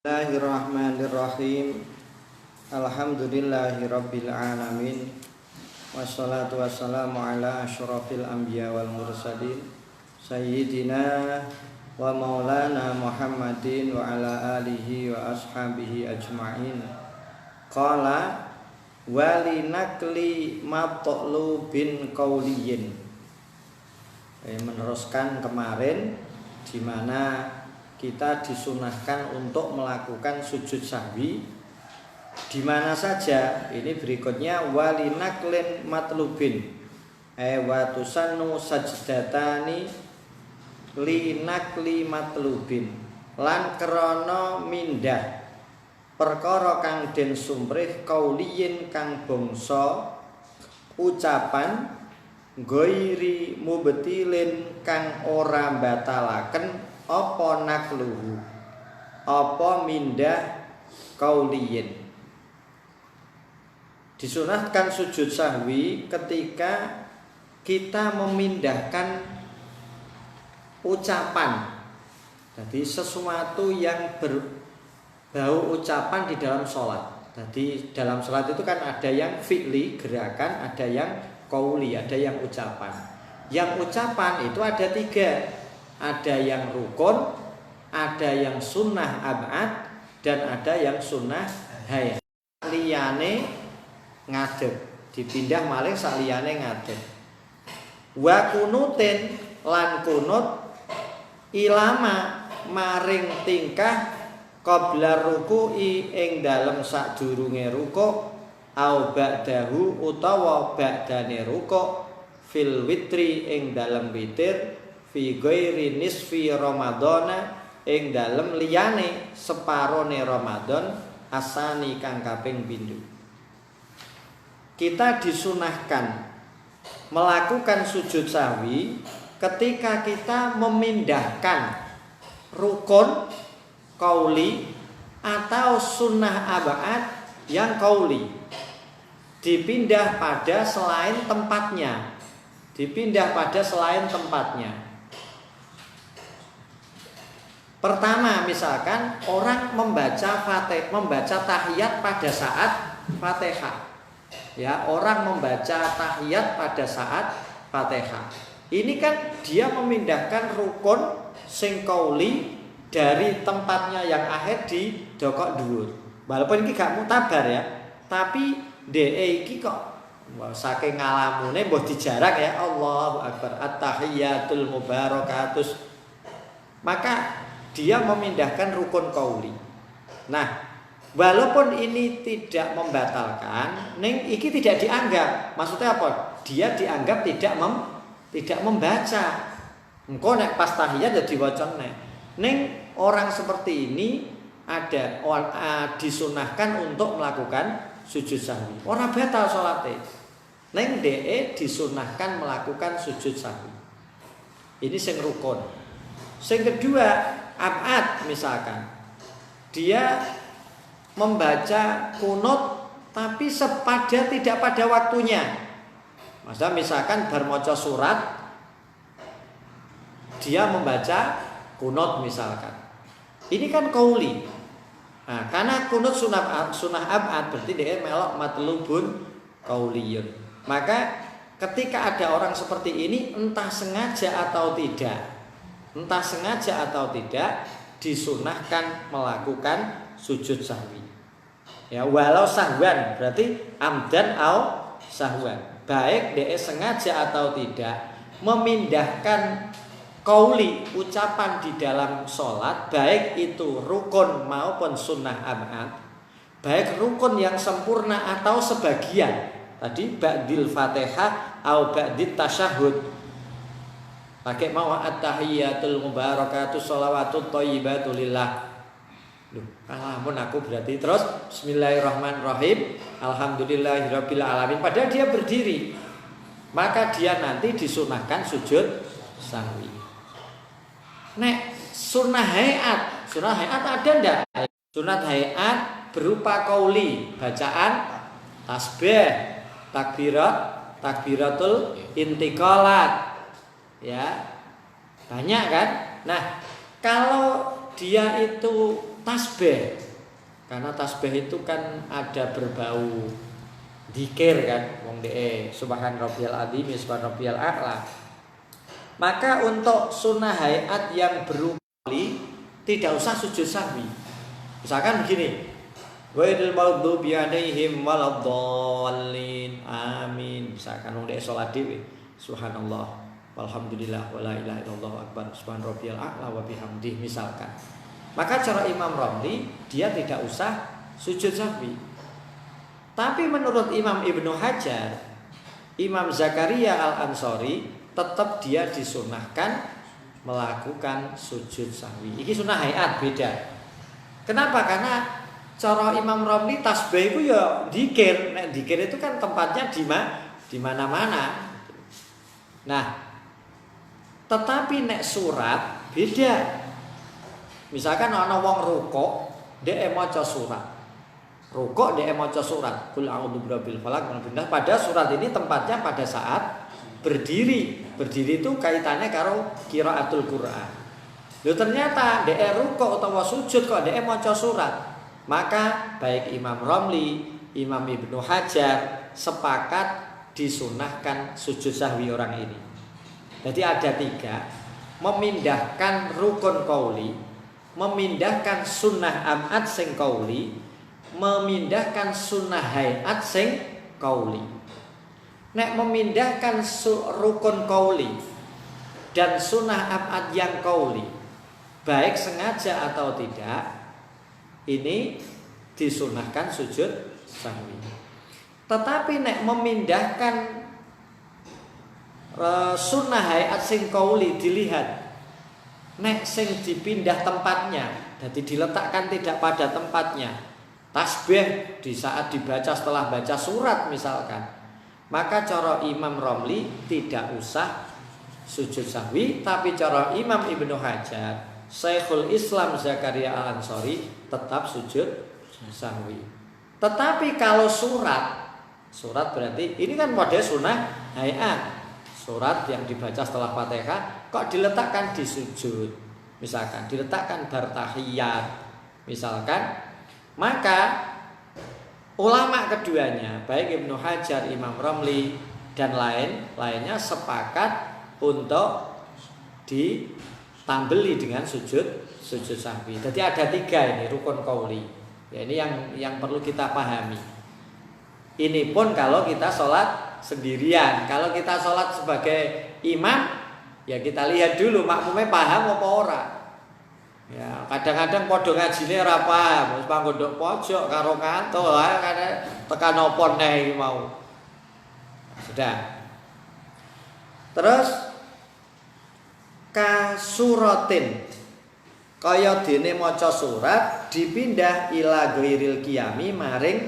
Bismillahirrahmanirrahim. Alhamdulillahirabbil alamin. Wassalatu wassalamu ala asyrafil anbiya wal mursalin sayyidina wa maulana Muhammadin wa ala alihi wa ashabihi ajma'in. Qala walinakli matlubin qauliyin. Meneruskan kemarin di mana kita disunahkan untuk melakukan sujud sahwi di mana saja. Ini berikutnya walinaklin matlubin wa tusannu sajdatani linakli matlubin lan krana mindah perkara kang den sumrih kauliyin kang bangsa ucapan ghairi mubtilin kang ora batalaken apa nakluhu apa mindah kauliyin. Disunahkan sujud sahwi ketika kita memindahkan ucapan, jadi sesuatu yang berbau ucapan di dalam sholat. Jadi dalam sholat itu kan ada yang fi'li gerakan, ada yang qauli, ada yang ucapan. Yang ucapan itu ada tiga. Ada yang rukun, ada yang sunnah ab'ad, dan ada yang sunnah hayat. Liyane ngadeg, dipindah malih saliyane ngadeg. Wa kunutin lan kunut ilama maring tingkah qabla ruku'i ing dalem sadurunge rukuk au ba'dahu utawa ba'dane rukuk fil witri ing dalem witir fi ghairi nisfi ramadhana ing dalem liyane separone Ramadan asani kang kaping pindho. Kita disunahkan melakukan sujud sahwi ketika kita memindahkan rukun qauli atau sunnah ab'ad yang qauli dipindah pada selain tempatnya. Dipindah pada selain tempatnya. Pertama, misalkan orang membaca tahiyat pada saat Fatihah. Ya, orang membaca tahiyat pada saat Fatihah. Ini kan dia memindahkan rukun sing qauli dari tempatnya yang akhir di dokok dhuwur. Walaupun iki gak mutabar ya, tapi DE iki kok saking ngalamune mbah dijarak ya, Allahu Akbar at-tahiyatul mubarakatus. Maka dia memindahkan rukun qauli. Nah, walaupun ini tidak membatalkan, ning iki tidak dianggap. Maksudnya apa? Dia dianggap tidak membaca. Engko nek pas tahiyat ya diwaca nek. Ning orang seperti ini ada disunahkan untuk melakukan sujud sahwi. Ora batal salate. Ning DE disunahkan melakukan sujud sahwi. Ini sing rukun. Sing kedua, ab'ad misalkan. Dia membaca kunut tapi tidak pada waktunya. Misalkan bar maca surat dia membaca kunut misalkan. Ini kan qauli. Nah, karena kunut sunnah ab'ad berarti dia melok matlubun qauliyun. Maka ketika ada orang seperti ini entah sengaja atau tidak disunahkan melakukan sujud sahwi. Ya, walau sahwan berarti amdan au sahwan. Baik dia sengaja atau tidak memindahkan qauli ucapan di dalam sholat, baik itu rukun maupun sunnah ab'ad, baik rukun yang sempurna atau sebagian. Tadi ba'dil Fatihah au ba'dit tasyahud. Pakai mau at-tahiyatul mubarakatus sholawatut thayyibatu lillah. Loh, kalamun aku berarti terus bismillahirrahmanirrahim alhamdulillahirabbil alamin padahal dia berdiri. Maka dia nanti disunahkan sujud sahwi. Nek sunnah hayat ada ndak? Sunnah hayat berupa qauli, bacaan tasbih, takbiratul intiqalat. Ya, banyak kan? Nah, kalau dia itu tasbih. Karena tasbih itu kan ada berbau dzikir kan, wong subhan rabbiyal azim, subhan rabbiyal a'la. Maka untuk sunnah hayat yang berukali tidak usah sujud sahwi. Misalkan begini, ghairil maghdubi 'alaihim waladdallin. Amin. Misalkan wong salat dhewe, subhanallah walhamdulillah wala ilaha illallah akbar subhan rabbiyal a'la wa bihamdih misalkan. Maka cara Imam Romli dia tidak usah sujud sahwi. Tapi menurut Imam Ibnu Hajar, Imam Zakaria Al-Ansori tetap dia disunahkan melakukan sujud sahwi. Ini sunnah hayat beda. Kenapa? Karena cara Imam Romli tasbih itu ya dzikir. Nek dzikir itu kan tempatnya di mana-mana. Nah, tetapi nek surat beda. Misalkan ana wong rukuk, dhek maca surat. Rukuk dhek maca surat. Qul a'udzu birabbil falaq. Pada surat ini tempatnya pada saat berdiri. Berdiri itu kaitannya karo qiraatul Quran. Loh ternyata dhek rukuk utawa sujud kok dhek maca surat. Maka baik Imam Romli, Imam Ibnu Hajar sepakat disunahkan sujud sahwi orang ini. Jadi ada 3, memindahkan rukun qauli, memindahkan sunnah am'ad sing qauli, memindahkan sunnah hayat sing qauli. Nek memindahkan rukun qauli dan sunnah am'ad yang qauli, baik sengaja atau tidak, ini disunahkan sujud sahwi. Tetapi nek memindahkan sunnah hayat sing qauli, dilihat nek sing dipindah tempatnya, jadi diletakkan tidak pada tempatnya. Tasbih di saat dibaca setelah baca surat misalkan, maka cara Imam Romli tidak usah sujud sahwi. Tapi cara Imam Ibnu Hajar, Syekhul Islam Zakaria Al-Ansori tetap sujud sahwi. Tetapi kalau surat berarti ini kan model sunnah hayat. Surat yang dibaca setelah Fatihah kok diletakkan di sujud, misalkan diletakkan bertahiyat misalkan, maka ulama keduanya baik Ibnu Hajar, Imam Romli dan lainnya sepakat untuk ditambeli dengan sujud sahwi. Jadi ada 3 ini rukun qauli. Ya, ini yang perlu kita pahami. Ini pun kalau kita sholat sendirian. Kalau kita sholat sebagai imam, ya kita lihat dulu makmumnya paham apa ora. Ya, kadang-kadang padha ngajine ora paham, wis panggodok pojok karo kanto, karena tekan apa neh iki mau. Sudah. Terus kasuratin, kaya dene maca surat dipindah ila ghairil qiyami maring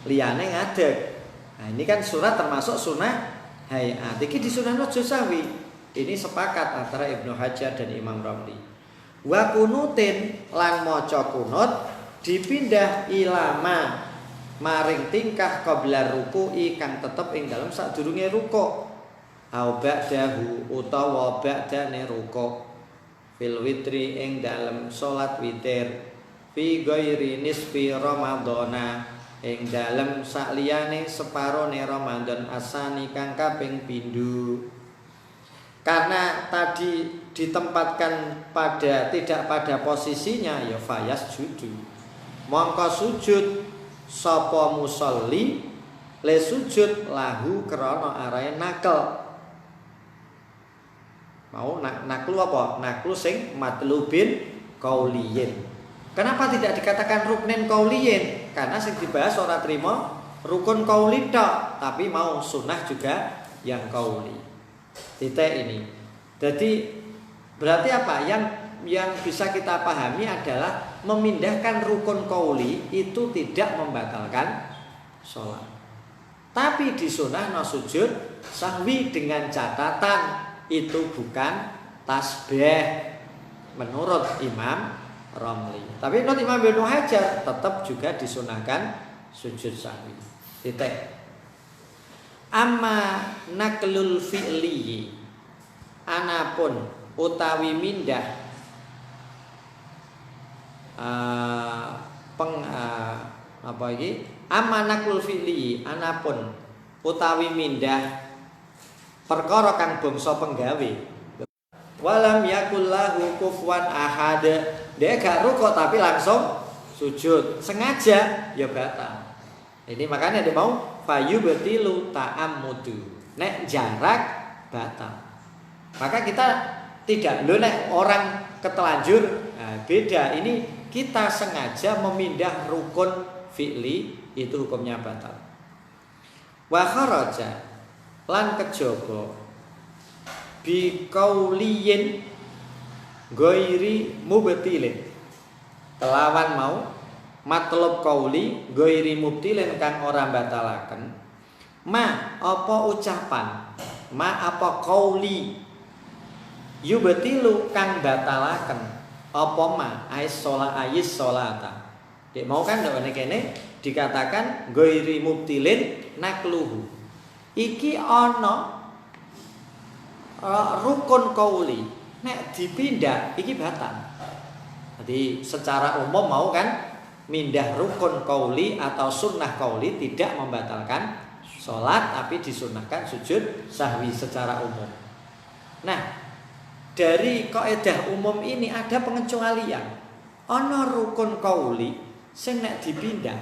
liyane ngadeg. Nah, ini kan surat termasuk sunnah hayat. Iki disunahno sujud sahwi. Ini sepakat antara Ibnu Hajar dan Imam Romli. Wa kunutin lan maca kunut dipindah ilama maring tingkah qabla ruku'i kang tetep ing dalem sadurunge ruku'. Au ba'dahu utawa ba'dane ruku'. Fil witri ing dalem salat witir. Fi ghairi nisfi ramadhana ing dalem sakliyane separone Ramadan asani kang kaping pindho. Karena tadi ditempatkan tidak pada posisinya, ya fayas judu. Mongko sujud sapa musolli le sujud lahu krana arahe nakel. Mau naklu apa? Naklu sing matlubin qauliyin. Kenapa tidak dikatakan ruknin qauliyin? Karena sing dibahas ora trima rukun qauli tok, tapi mau sunnah juga yang qauli. Titik ini. Jadi berarti apa? Yang bisa kita pahami adalah memindahkan rukun qauli itu tidak membatalkan sholat. Tapi disunahno sujud sahwi dengan catatan itu bukan tasbih menurut Imam Romli. Tapi menurut Imam Ibnu Hajar tetap juga disunahkan sujud sahwi. Titik. Amma naklul fi'li, anapun utawi mindah apa iki amanakul fi'li anapun utawi mindah perkara kang bangsa penggawe walam yakul lahu kufuwan ahad dia gak rukuk tapi langsung sujud sengaja ya batal. Ini makanya dia mau fayu betilu ta'ammudu nek jarak batal. Maka kita tidak lo nek orang ketelanjur beda, ini kita sengaja memindah rukun fi'li itu hukumnya batal. Wa kharaja lan kejaba bi qauliyin ghairi mubtilin kelawan mau matlub qauli ghairi mubtilin kang ora batalaken ma apa ucapan ma apa qauli yubtilu kang batalaken apa ma ais sholata dek mau kan ndek kene dikatakan ghairi mubtilin nakluhu iki ana rukun qauli nek dipindah iki batal. Jadi secara umum mau kan mindah rukun qauli atau sunnah qauli tidak membatalkan sholat tapi disunnahkan sujud sahwi secara umum. Nah, dari kaidah umum ini ada pengecualian. Ana rukun qauli sing nek dipindah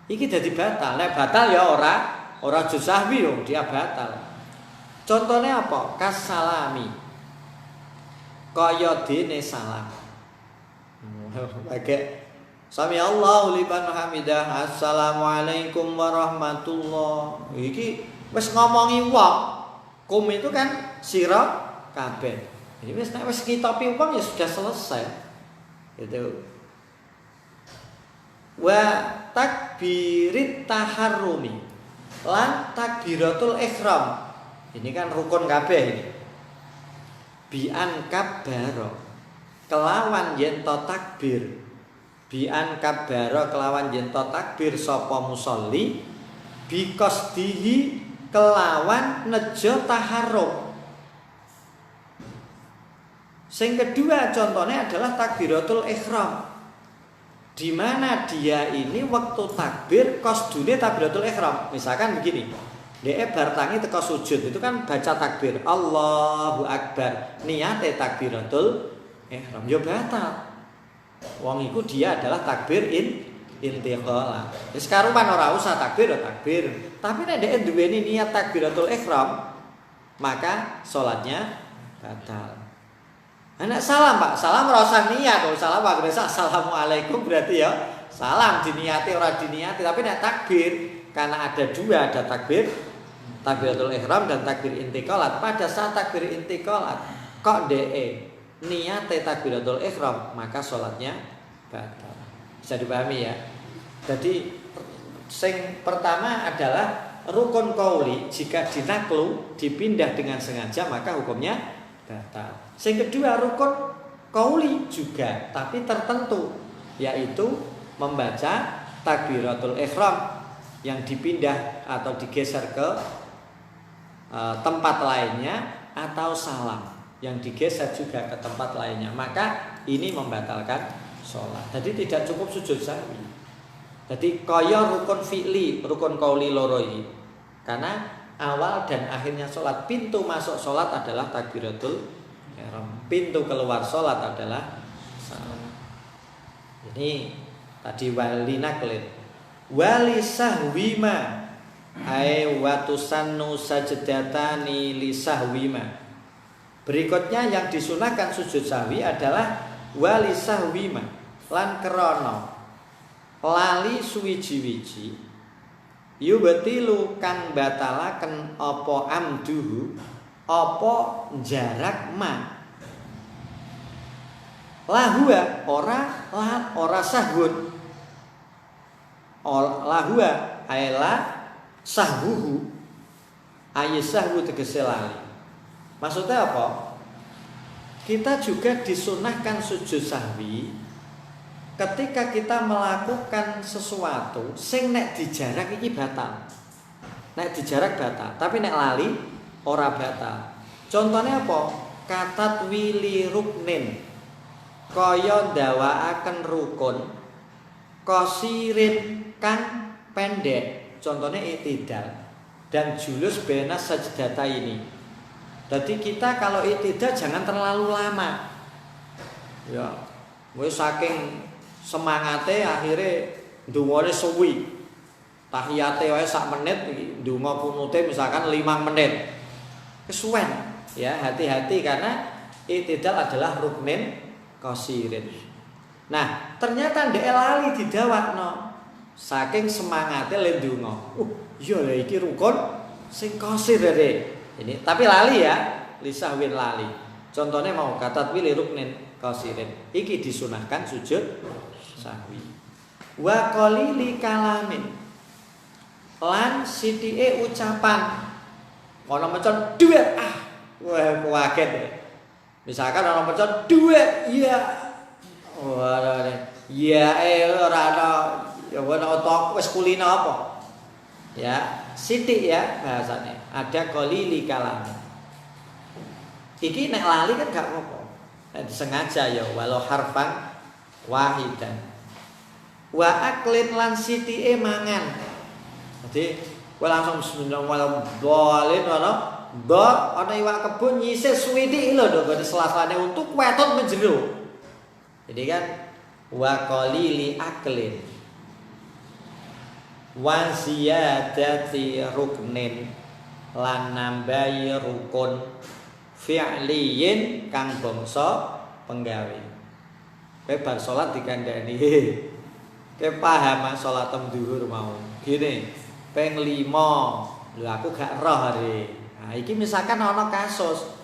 iki dadi batal. Nek batal ya ora sujud sahwi yo dia batal. Contohnya apa? Kasalami. Kaya dene salam. Pakai Sami Allahu liman hamidah. Assalamualaikum warahmatullah. Iki wis ngomongi wong. Kum itu kan sira kabeh. Ini wis nek wis ngitopi wong ya sudah selesai. Itu. Wa takbirit taharrumi. Lan takbiratul ihram. Ini kan rukun kabeh ini. Bi'an kabbaro kelawan yen to takbir. Bi'an kabbaro kelawan yen to takbir sapa musolli bi qasdihi kelawan nejo taharrum. Sing kedua contohnya adalah takbiratul ihram. Di mana dia ini waktu takbir qasdune takbiratul ihram. Misalkan begini. Dia bar tangi teko sujud itu kan baca takbir Allahu Akbar niate takbiratul ihram yo batal. Wong iku dia adalah takbir intiqala. Wis karuman ora usah takbir Tapi nek dhek duweni niat takbiratul ihram maka salatnya batal. Anak salam Pak, salam ora usah niat, kalau salam Pak biasa assalamualaikum berarti ya salam diniati ora diniati, tapi nek takbir karena ada dua, ada takbiratul ihram dan takbir intiqalat. Pada saat takbir intiqalat kok niate takbiratul ihram maka sholatnya batal. Bisa dipahami ya. Jadi sing pertama adalah rukun qauli jika dinaklu dipindah dengan sengaja maka hukumnya batal. Sing kedua rukun qauli juga tapi tertentu yaitu membaca takbiratul ihram yang dipindah atau digeser ke tempat lainnya atau salam yang digeser juga ke tempat lainnya, maka ini membatalkan sholat. Jadi tidak cukup sujud sahwi. Jadi kaya rukun fi'li, rukun qauli loro ini. Karena awal dan akhirnya sholat, pintu masuk sholat adalah takbiratul ihram, pintu keluar sholat adalah salam. Ini tadi wali naklin, wali sahwima. Ai watusannu sajdatani li sahwima. Berikutnya yang disunahkan sujud sahwi adalah wali sahwima lan krana lali suwiji-wiji yubtilu kang batalaken apa amduhu apa jarak ma lahua ora sahwun lahua aila sahwuhu ayisahwu tegese lali. Maksudnya apa? Kita juga disunahkan sujud sahwi ketika kita melakukan sesuatu sing nek dijarak iki batal. Nek dijarak batal, tapi nek lali ora batal. Contohnya apa? Katat wili ruknin. kaya ndawakaken rukun qasirin kang pendek, contohnya i'tidal dan julus bena sajdata ini. Jadi kita kalau i'tidal jangan terlalu lama. Ya, wis saking semangate akhirnya ndungane suwi. Tahiyate wae sak menit, ndonga kunute misalkan 5 menit. Kesuwen, ya, hati-hati karena i'tidal adalah ruknin qasirin. Nah, ternyata ndek lali didawakno. Saking semangate le ndonga. Iya lha iki rukun sing qasir deh. Ini tapi lali ya, lisahwin lali. Contohnya mau kata wili ruknin qasirin. Iki disunahkan sujud sahwi. Wa qalili kalamin. Lan sithike ucapan. Ana macam duit wah kaget. Misalkan ana macam duit, iya. Wah, iya ora ana ya ana otak wis kulino apa? Ya, sithik ya bahasane. Ada qalili kalam. Iki nek lali kan gak apa-apa. Nek disengaja ya walau harfan wahidan. Wa aklin lan sithike mangan. Jadi kowe langsung bismillahirrahmanirrahim ana iwak kebun nyisih suwidi lho ndok selasane untuk wetot menjero. Jadi kan wa qalili aklin wa ziyadati ruknin lan nambahi rukun fi'liyin kang bangsa penggawe. Kowe bar salat dikandani. Kowe paham salat dhuwur mau. Gini peng 5 lho aku gak roh hari. Nah iki misalkan ana kasus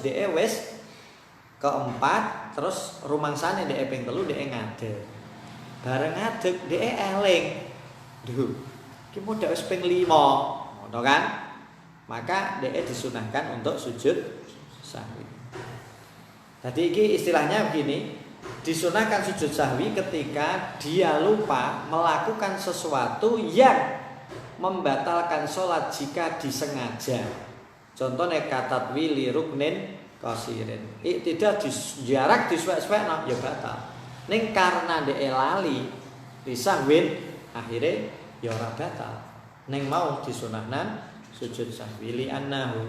dhek wis keempat terus rumangsane dhek ping 3 dhek ngadeg. Bareng ngadeg dhek eling. Duh, iki modal wis ping 5, ngono kan? Maka dhek disunahkan untuk sujud sahwi. Tadi iki istilahnya begini, disunahkan sujud sahwi ketika dia lupa melakukan sesuatu yang membatalkan sholat jika disengaja. Contohnya kata wili ruknin qasirin. Tidak jarak disuwek-suwek ya batal. Ning karena dhek lali disahwin akhirnya ya ora batal. Ning mau disunahnan sujud sahwi li annahu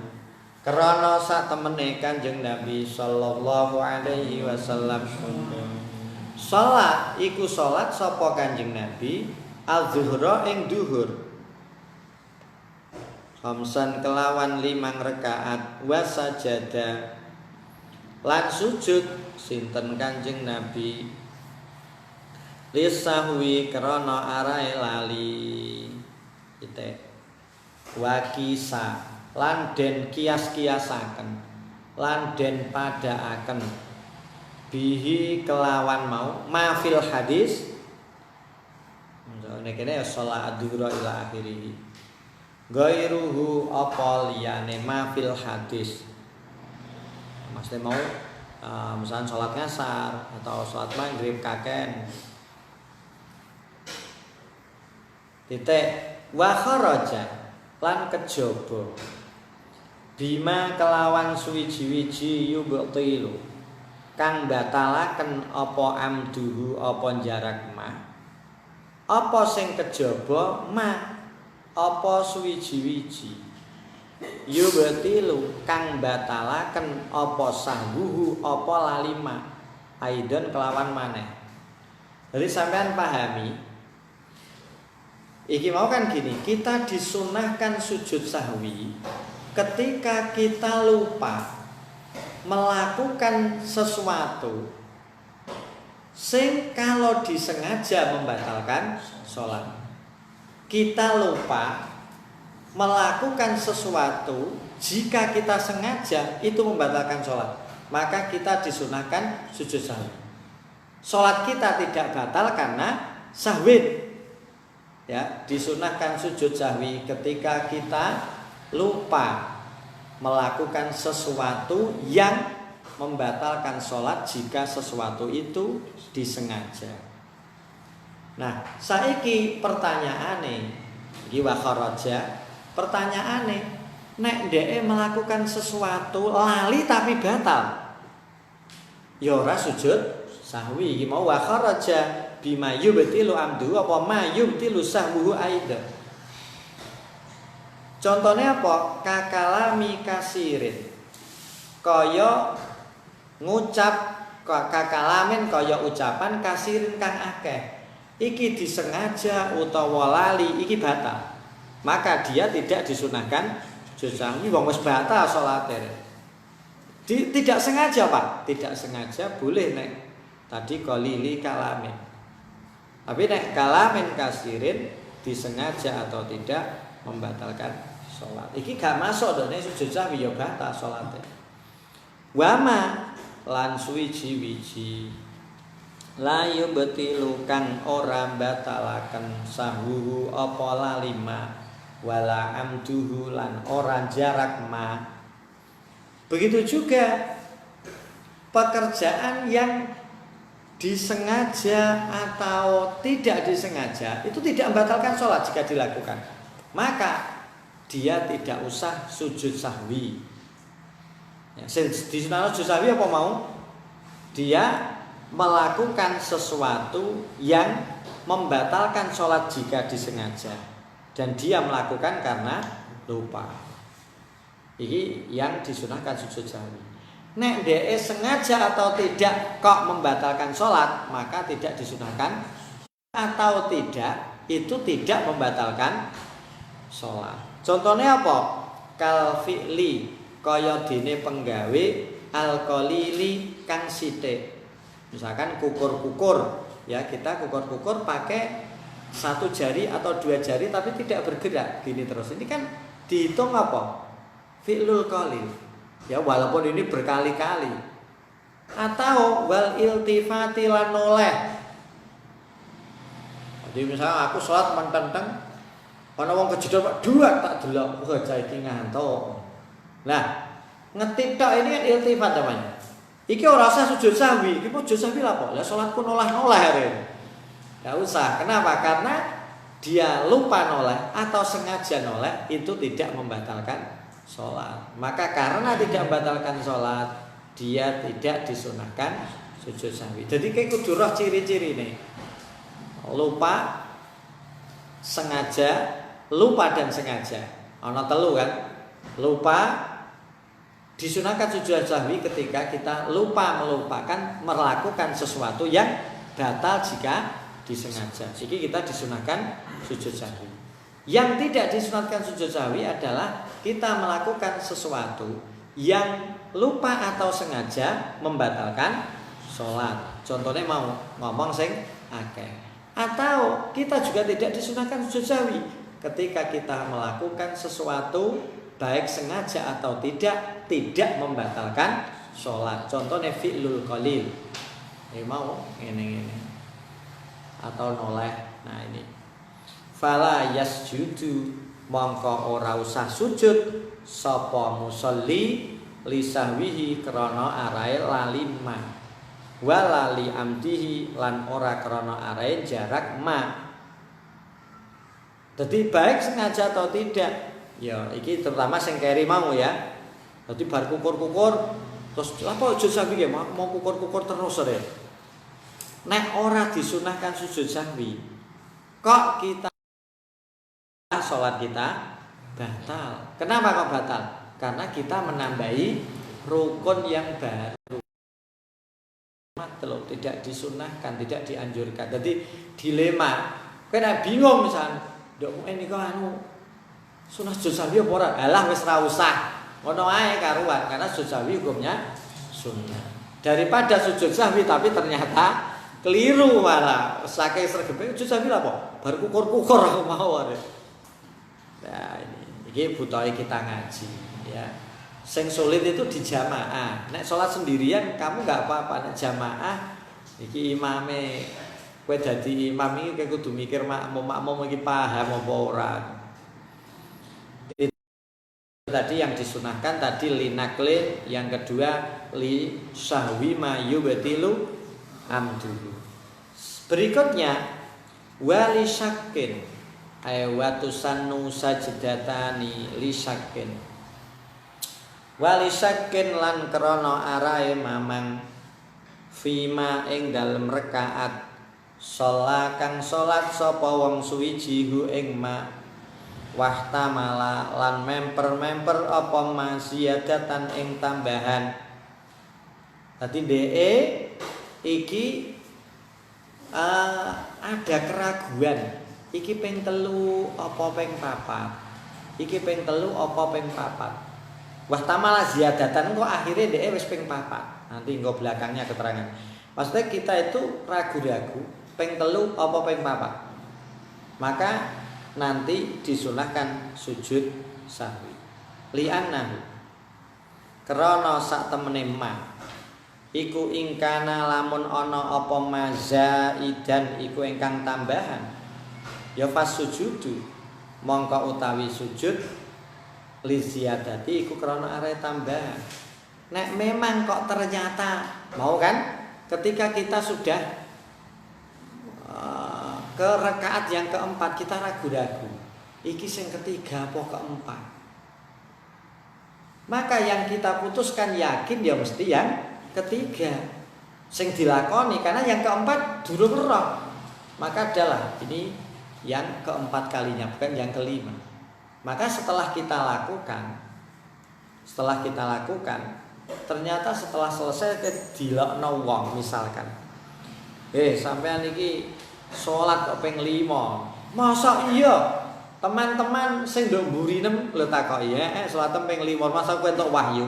karena sak temene Kanjeng Nabi sallallahu alaihi wasallam salat iku salat sapa Kanjeng Nabi az-zuhra ing duhur khamsan kelawan 5 rakaat wa sajada lan sujud sinten Kanjeng Nabi lisahwi krana arahe lali ite wakisa lan den kias-kiasaken lan den padaaken bihi kelawan mau mafil hadis kene ya salat adzuhra ila akhirih ghairuhu apa liyane mafil hadis maksudnya mau misalnya salat ngasar atau salat maghrib kaken titik wa kharaja lan kejaba bima kelawan suwiji-wiji yubtilu kang batalaken apa amduhu apa jarak mah apa sing kejaba mah apa suwiji-wiji yubtilu kang batalaken apa sahbuhu apa lalima aidon kelawan maneh. Jadi sampean pahami iki mau kan gini, kita disunahkan sujud sahwi ketika kita lupa melakukan sesuatu sing kalau disengaja membatalkan sholat. Kita lupa melakukan sesuatu jika kita sengaja itu membatalkan sholat, maka kita disunahkan sujud sahwi. Sholat kita tidak batal karena sahwi. Ya, disunahkan sujud sahwi ketika kita lupa melakukan sesuatu yang membatalkan sholat jika sesuatu itu disengaja. Nah, saiki pertanyaane iki wa kharaja. Pertanyaane, nek dhek melakukan sesuatu lali tapi batal. ya ora sujud sahwi. Iki mau wa kharaja bima yubtilu amdu apa ma yubtilu sahwuhu aida. Contohnya apa? Kakalami kasirin. Kaya ngucap kakalamin kaya ucapan kasirin kang akeh. Iki disengaja utawa lali iki batal. Maka dia tidak disunahkan sujud sahwi wong wis batal salate. Tidak sengaja Pak, tidak sengaja boleh nek tadi qalili kalamin. Tapi nek kalamin kasirin disengaja atau tidak membatalkan sholat. Iki gak masuk dene sujud sahwi ya batal salate. Wama lan suwiji-wiji la yubtilu kang ora batalaken sahwu apa lalima wala amduhu lan ora jarak ma. Begitu juga pekerjaan yang disengaja atau tidak disengaja itu tidak membatalkan sholat jika dilakukan. Maka dia tidak usah sujud sahwi. Ya, disunahkan sujud sahwi apa mau? Dia melakukan sesuatu yang membatalkan sholat jika disengaja dan dia melakukan karena lupa. Ini yang disunahkan sujud sahwi. Nek DE sengaja atau tidak kok membatalkan sholat, maka tidak disunahkan. Atau tidak, itu tidak membatalkan sholat. Contohnya apa? Kal fi'li kaya dene penggawe alqalili kang sithik. Misalkan kukur-kukur, ya kita kukur-kukur pakai satu jari atau dua jari tapi tidak bergerak gini terus. Ini kan dihitung apa? Fi'lul qalil. Ya walaupun ini berkali-kali. Atau wal iltifati lan noleh. Jadi misalnya aku sholat mententeng ana wong kejedot Pak dua tak delok wah cah iki ngantuk. Nah, ngetik tok ini kan iltifat namanya. Iki ora usah sujud sahwi, iki sujud sahwi lha kok. Lah salatku noleh-noleh arek. Enggak usah. Kenapa? Karena dia lupa noleh atau sengaja noleh itu tidak membatalkan sholat. Maka karena tidak membatalkan sholat, dia tidak disunahkan sujud sahwi. Jadi kayak kudu roh ciri-ciri nih. Lupa, sengaja, lupa dan sengaja. Ana telu kan? Lupa disunahkan sujud sahwi ketika kita lupa melupakan melakukan sesuatu yang batal jika disengaja. Jadi kita disunahkan sujud sahwi. Yang tidak disunatkan sujud sahwi adalah kita melakukan sesuatu yang lupa atau sengaja membatalkan sholat. Contohnya mau ngomong sing akeh. Atau kita juga tidak disunahkan sujud sahwi ketika kita melakukan sesuatu baik sengaja atau tidak membatalkan sholat. Contohnya fi'lul qalil. Mau ini atau noleh. Nah ini. Fala yasjudu mongko ora usah sujud sapa musolli li sahwihi krana arae lali ma walali amdihi lan ora krana arae jarak ma. Jadi baik sengaja atau tidak ya iki terutama sing keri mau ya. Jadi bar kukur-kukur terus apa sujud sahwi ya mau kukur-kukur terus ya. Nek ora disunahkan sujud sahwi kok kita sholat kita batal. Kenapa kok batal? Karena kita menambahi rukun yang baru. Tidak disunahkan, tidak dianjurkan. Jadi dilema. Kena bingung misalnya, ndok ini kok anu sunah sujud sahwi apa ora? Alah wis ra usah. Ngono ae karuan karena sujud sahwi hukumnya sunnah. Daripada sujud sahwi tapi ternyata keliru malah saking sregepe sujud sahwi lha apa? Bar kukur-kukur aku mau arek. Nah ini butuh kita ngaji ya. Sing sulit itu di jamaah. Nek sholat sendirian kamu nggak apa-apa. Nek jamaah, iki imame, kowe dadi imam iki kowe kudu mikir makmum iki paham apa ora. Itu tadi yang disunahkan tadi linakle, yang kedua li sahwi ma yubtilu amdu. Berikutnya wali syakin. Watusannu sajdatani li syakin wali syakin lan krana arae mamang fima ing dalem rakaat sholat kang sholat sapa wong suwiji hu ing ma wahtamala lan memper apa masiyadatan ing tambahan. Dadi DE iki ada keraguan. Iki ping 3 apa ping 4? Iki ping 3 apa ping 4? Wahtamala ziyadatan kok akhirnya DE wis ping 4. Nanti engko belakangnya keterangan. Maksudnya kita itu ragu-ragu ping 3 apa ping 4. Maka nanti disunahkan sujud sahwi. Li'annahu krana sak temene ma iku ingkana lamun ana apa mazaidan iku ingkang tambahan ya fas sujudu mongko utawi sujud li ziyadati iku krana are tambahan. Nek memang kok ternyata mau kan ketika kita sudah ke rakaat yang keempat kita ragu-ragu iki sing ketiga apa keempat, maka yang kita putuskan yakin ya mesti yang ketiga sing dilakoni, karena yang keempat durung roh. Maka adalah ini yang keempat kalinya bukan yang kelima. Maka setelah kita lakukan ternyata setelah selesai dilokno wong misalkan sampean iki salat kok ping 5. Masa iya? Teman-teman sing nduk mburi nem lho takoki salat ping 5 masa kowe entuk wahyu.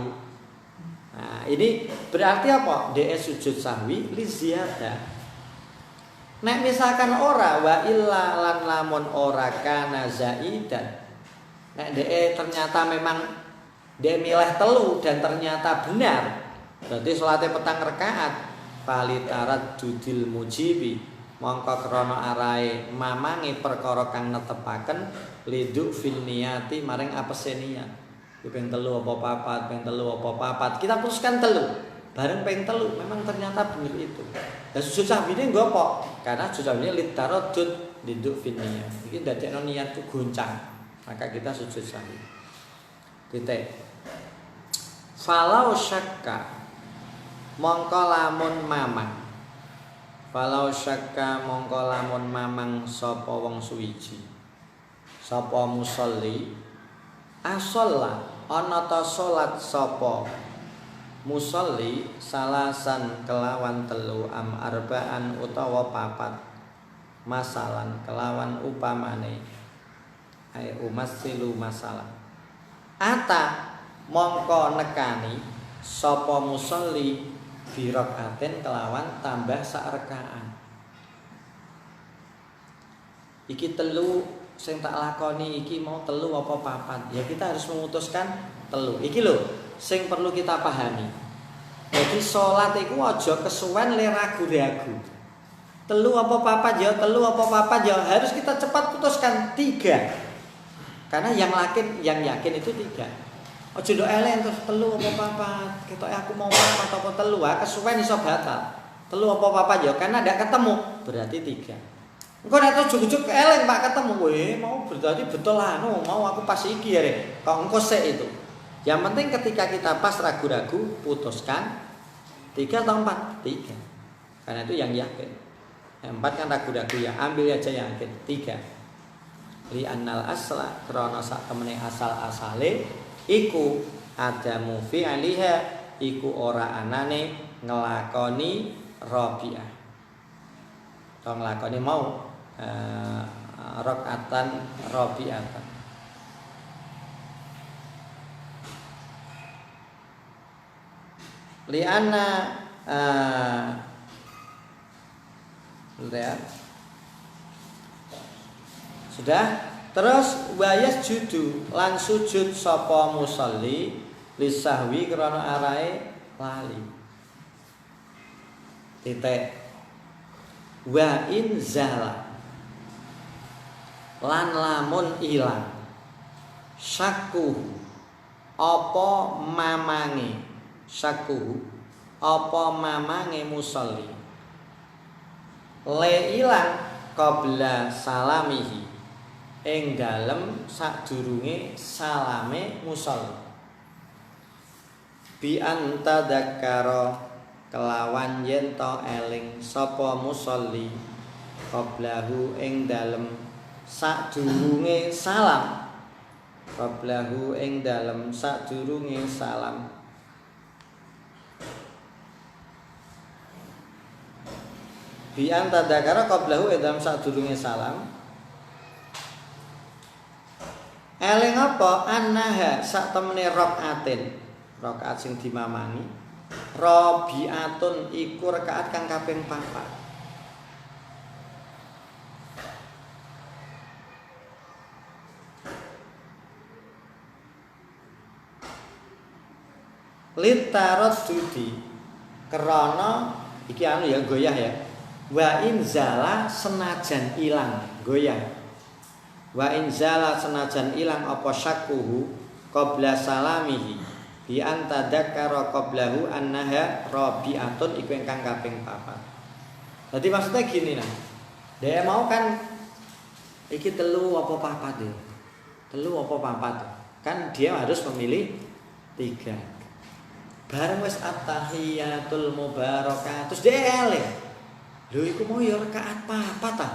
Nah, ini berarti apa? DS sujud sahwi li ziyadah. Nek misalkan ora wa illa lan lamun ora kana zaidan. Nek ternyata memang milih telu dan ternyata benar. Berarti salate petang rakaat falitarat judil mujibi. Mongko krana arahe mamange perkara kang netepaken liduk fil niyati maring apese niat. Ping 3 apa 4, ping 3 apa 4. Kita putuskan 3. Bareng ping 3 memang ternyata benar itu. Dan sujud sahwine nggo apa? Karena sujud sahwine litarajud liduk fil niyat. Iki dadekno niatku goncang. Maka kita sujud sahwi. Titik. Falau syakka mongko lamun mamang. Falau syakka mongko lamun mamang sapa wong suwiji sapa musolli asolla ana ta salat sapa musolli salasan kelawan 3 am arbaan utawa 4 masalan kelawan upamane ai umassilu masalah ata mongko nekani sapa musolli birokaatin kelawan tambah sak rekaan. Iki 3 sing tak lakoni iki mau 3 apa 4. Ya kita harus memutuskan 3. Iki lho sing perlu kita pahami. Jadi salat iku aja kesuwen le ragu-ragu. 3 apa 4 ya, 3 apa 4 ya, harus kita cepat putuskan 3. Karena yang yakin itu 3. Ojo ndok elek terus 3 apa 4. Ketoke aku mau 4 apa 3, kesuwen iso batal. 3 apa 4 ya, karena ndak ketemu, berarti 3. Engko nek ujug-ujug elek Pak ketemu kowe, mau berarti betul mau aku pas iki ya. Kok engko sik itu. Yang penting ketika kita pas ragu-ragu, putuskan 3 atau 4? 3. Karena itu yang yakin. Yang 4 kan ragu-ragu ya, ambil aja yang yakin. 3. Li annal asla krana sak temene asal-asale iku adamu fi'aliha iku ora anane ngelakoni rabi'ah. Atau ngelakoni mau rakaatan rabi'atan. Li'anna lihat sudah. Terus wayas judu lan sujud sapa musolli lisahwi krana arahe lali. Titik. Wa in zala lan lamun ilang syakku apa mamange syakku apa mamange musolli le ilang qabla salamihi ing dalem sadurunge salame musolli bi anta dzakara kelawan yen to eling sapa musolli qablahu ing dalem sadurunge salam qablahu ing dalem sadurunge salam bi anta dzakara qablahu ing dalem sadurunge salam eling apa annaha sak temene rakaat sing dimamani rabi'atun iku rakaat kang kaping 4 litarot dudi krana iki anu ya goyah ya wa inzala senajan ilang goyah wa inzala senajan ilang apa syakkuhu qabla salamihi bi anta dzakara qablahu annaha rabi'atun iku ingkang kaping 4. Dadi maksudnya gini nah. Dia mau kan iki telu apa papat ya? Telu apa papat? Kan dia harus memilih 3. Bareng wis at-tahiyatul mubarakah terus dia eling. Lho iku mau ya rakaat papat ta?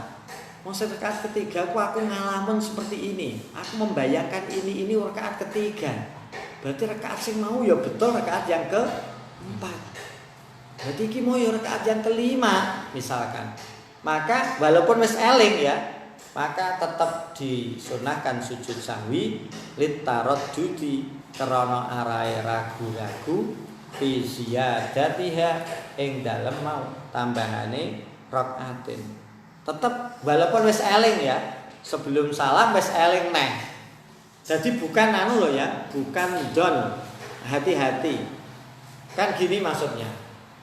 Maksud rakaat ketiga aku ngalamun seperti ini. Aku membayangkan ini rakaat ketiga. Berarti rakaat sing mau ya betul rakaat yang ke-4. Berarti iki mau ya rakaat yang ke-5 misalkan. Maka walaupun wis eling ya, maka tetap disunahkan sujud sahwi litarajjudi krana arahe ragu-ragu fi ziyadatiha ing dalem mau tambahane rakaatin. Tetap walaupun wis eling ya, sebelum salam wis eling neh. Jadi bukan anu loh ya, bukan don, hati-hati. Kan gini maksudnya.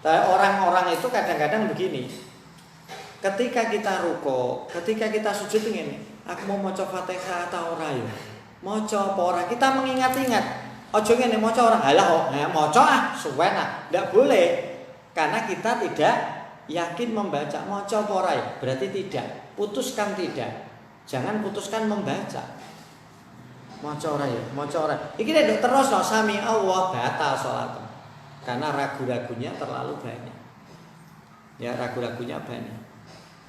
Orang-orang itu kadang-kadang begini. Ketika kita ruko, ketika kita sujud ini, aku mau maca Fatihah atau ora ya? Maca apa ora? Kita mengingat-ingat. Ojo ngene maca ora. Halah maca suwen ndak boleh. Karena kita tidak yakin membaca. Maca apa ora ya? Berarti tidak. Putuskan tidak. Jangan putuskan membaca. Maca ora ya, maca ora. Iki nek terus no sami Allah batal salat. Karena ragu-ragunya terlalu banyak. Ya, ragu-ragunya banyak.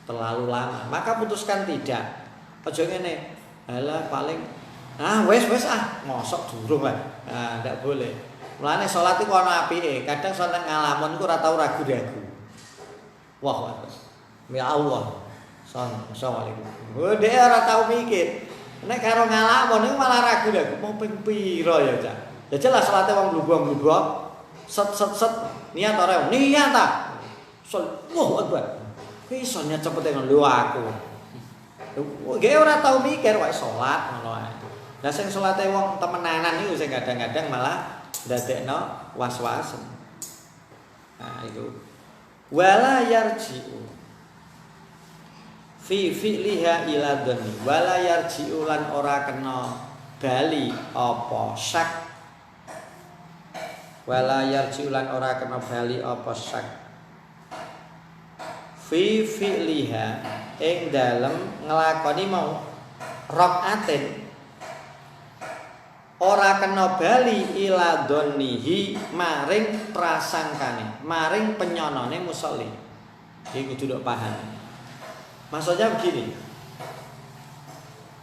Terlalu lama. Maka putuskan tidak. Aja ngene. Halah paling wis mosok durung wae. Ndak boleh. Mulane salat iku ana apike. Kadang salat ngalamun iku ora tau ragu-ragu. Wah, ya Allah. Assalamualaikum. Dhek ora tau mikir. Nek karo ngalamun niku malah ragu lho, mau ping pira ya, Cak. Ya jelas salate wong mlubu-mlubu. Set niat ora niat ta. Allahu Akbar. Ki iso niat cepet lho aku. Nggih ora tau mikir wae salat ngono ae. Lah sing salate wong temenanan niku sing kadang-kadang malah ndadekno was-was. Nah itu. Wala yarji'u fi fi'liha ila dhanni wala yarji'u lan ora kena bali apa syak wala yarji'u lan ora kena bali apa syak fi fi'liha ing dalem nglakoni mau rakaatin ora kena bali ila dhannihi maring prasangkane maring penyonone musolli iki kudu paham. Maksudnya begini.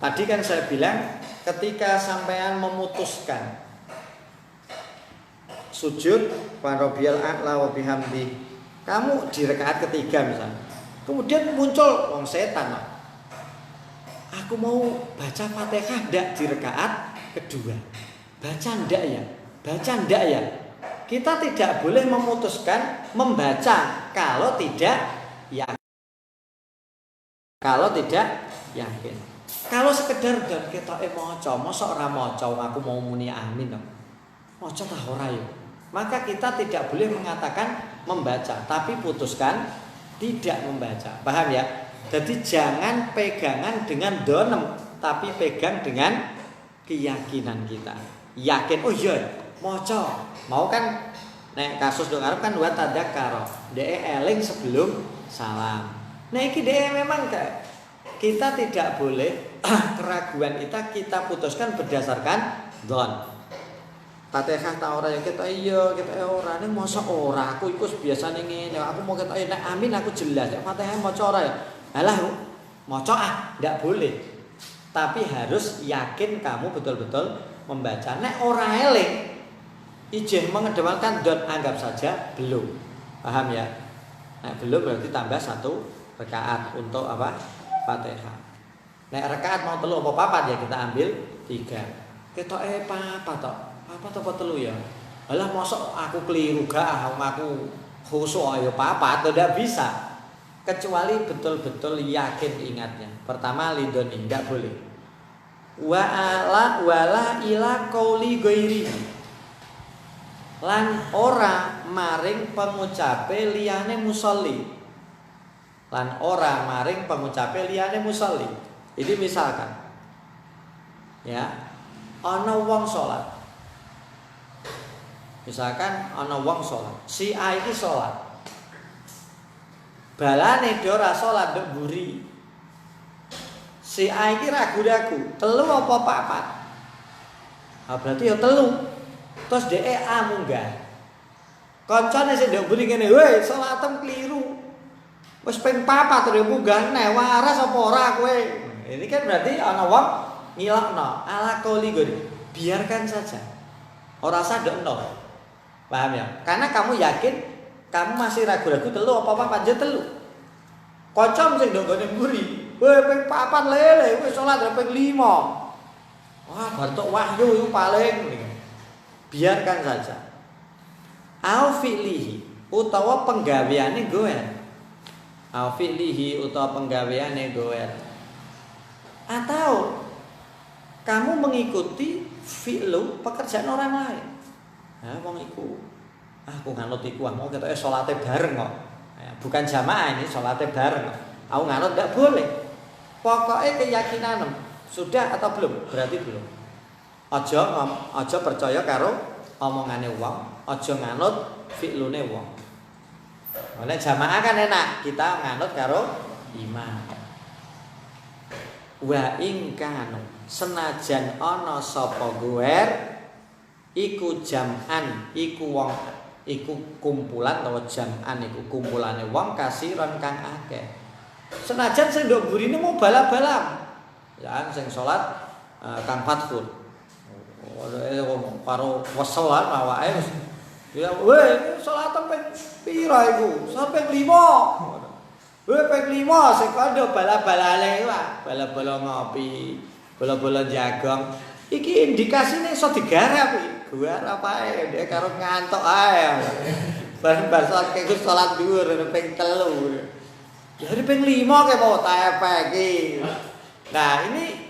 Tadi kan saya bilang ketika sampean memutuskan sujud wa rabbiyal a'la wa bihamdi. Kamu di rakaat ketiga misalnya. Kemudian muncul wong setan. Aku mau baca Fatihah ndak di rakaat kedua. Baca ndak ya? Baca ndak ya? Kita tidak boleh memutuskan membaca kalau tidak yakin. Kalau tidak yakin. Kalau sekedar dan ketoke maca, mosok ora maca aku mau muni amin dong. Maca ta ora ya. Maka kita tidak boleh mengatakan membaca, tapi putuskan tidak membaca. Paham ya? Jadi jangan pegangan dengan donem, tapi pegang dengan keyakinan kita. Yakin, oh iya, maca. Mau kan nek kasus dong Arab kan wa tadzakara. Dhek eling sebelum salam. Nah iki dia memang kita tidak boleh keraguan kita putuskan berdasarkan don. Fatihah ta ora ya ketok iya, ketok ora. Ning mosok ora, aku iku biasane ngene. Aku mau ketok nek amin aku jelas. Nek Fatihah maca ora ya. Alah, maca ndak boleh. Tapi harus yakin kamu betul-betul membaca. Nek ora eling, ijih mengedepankan dot anggap saja belum. Paham ya? Nek belum berarti tambah 1 rakaat untuk apa? Fatihah. Nek rakaat mau 3 apa 4 ya kita ambil 3. Ketoke papat tok. Papat apa 3 ya? Alah mosok aku keliru gak aku khusyuk ayo papat tidak bisa. Kecuali betul-betul yakin ingatnya. Pertama lidoni enggak boleh. Wala ila qauli ghairi. Lan ora maring pengucape liyane musolli. Lan ora maring pengucape liyane musolli. Ini misalkan ya, ana wong salat. Misalkan ana wong salat, si A iki salat. Balane dia ora salat nduk mburi. Si A iki ragu-ragu, 3 apa 4? Ah berarti ya 3. Terus dhek A munggah. Kancane sing nduk mburi ngene, "Woi, salatem kliru." Wis ping 4 terus munggah neh, waras apa ora kowe? Ini kan berarti ana wong ngilokno, ala qauli ghairi. Biarkan saja. Ora usah ndokno. Paham ya? Karena kamu yakin kamu masih ragu-ragu 3 apa 4 ya 3. Kocom sing ndok ngene mburi. Weh ping 4 lele, wis salat ping 5. Wah, bartok wahyu iku paling. Biarkan saja. Au fi'lihi utawa penggaweane goel. Au fi'lihi utawa penggaweane goel. Atau kamu mengikuti fi'lu pekerjaan orang lain. Nah, wong iku aku nganut iku mau ketoke salate bareng kok. Bukan jamaah ini salate bareng. Aku nganut enggak boleh. Pokoknya keyakinan sudah atau belum? Berarti belum. Aja percaya karo omongane wong, aja nganut fi'lune wong. Oleh jamaah kan enak, kita nganut karo imam. Wa ing kanu senajan ana sapa goer iku jam'an iku wong iku kumpulan utawa jam'an iku kumpulane wong kasiron kang akeh. Senajan sing ndok burine mau balap-balap. Ya sing salat Kang Fathul. Karo weselan awake wis. Ya weh salat ping pira iku? Sampai 5. Weh ping 5 sing kandha bala-balane wae, bala-bala ngopi, bala-bala jagong. Iki indikasine iso digarap iki. Garap ae dhek karo ngantuk ae. Bar salat kek salat dhuwur ping 3. Ya ping 5 kek mau tepek iki. Nah, ini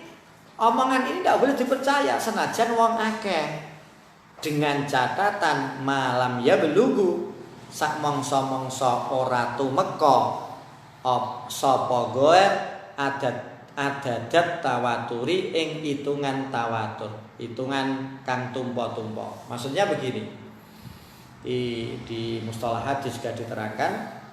omongan ini tidak boleh dipercaya senajan wong akeh. Dengan catatan malam ya belugu sak mongso-mongso ora tumeka sapa goer adat tawaturi ing hitungan tawatur, hitungan kang tumpa-tumpa. Maksudnya begini. Di mustalah hadis juga diterangkan.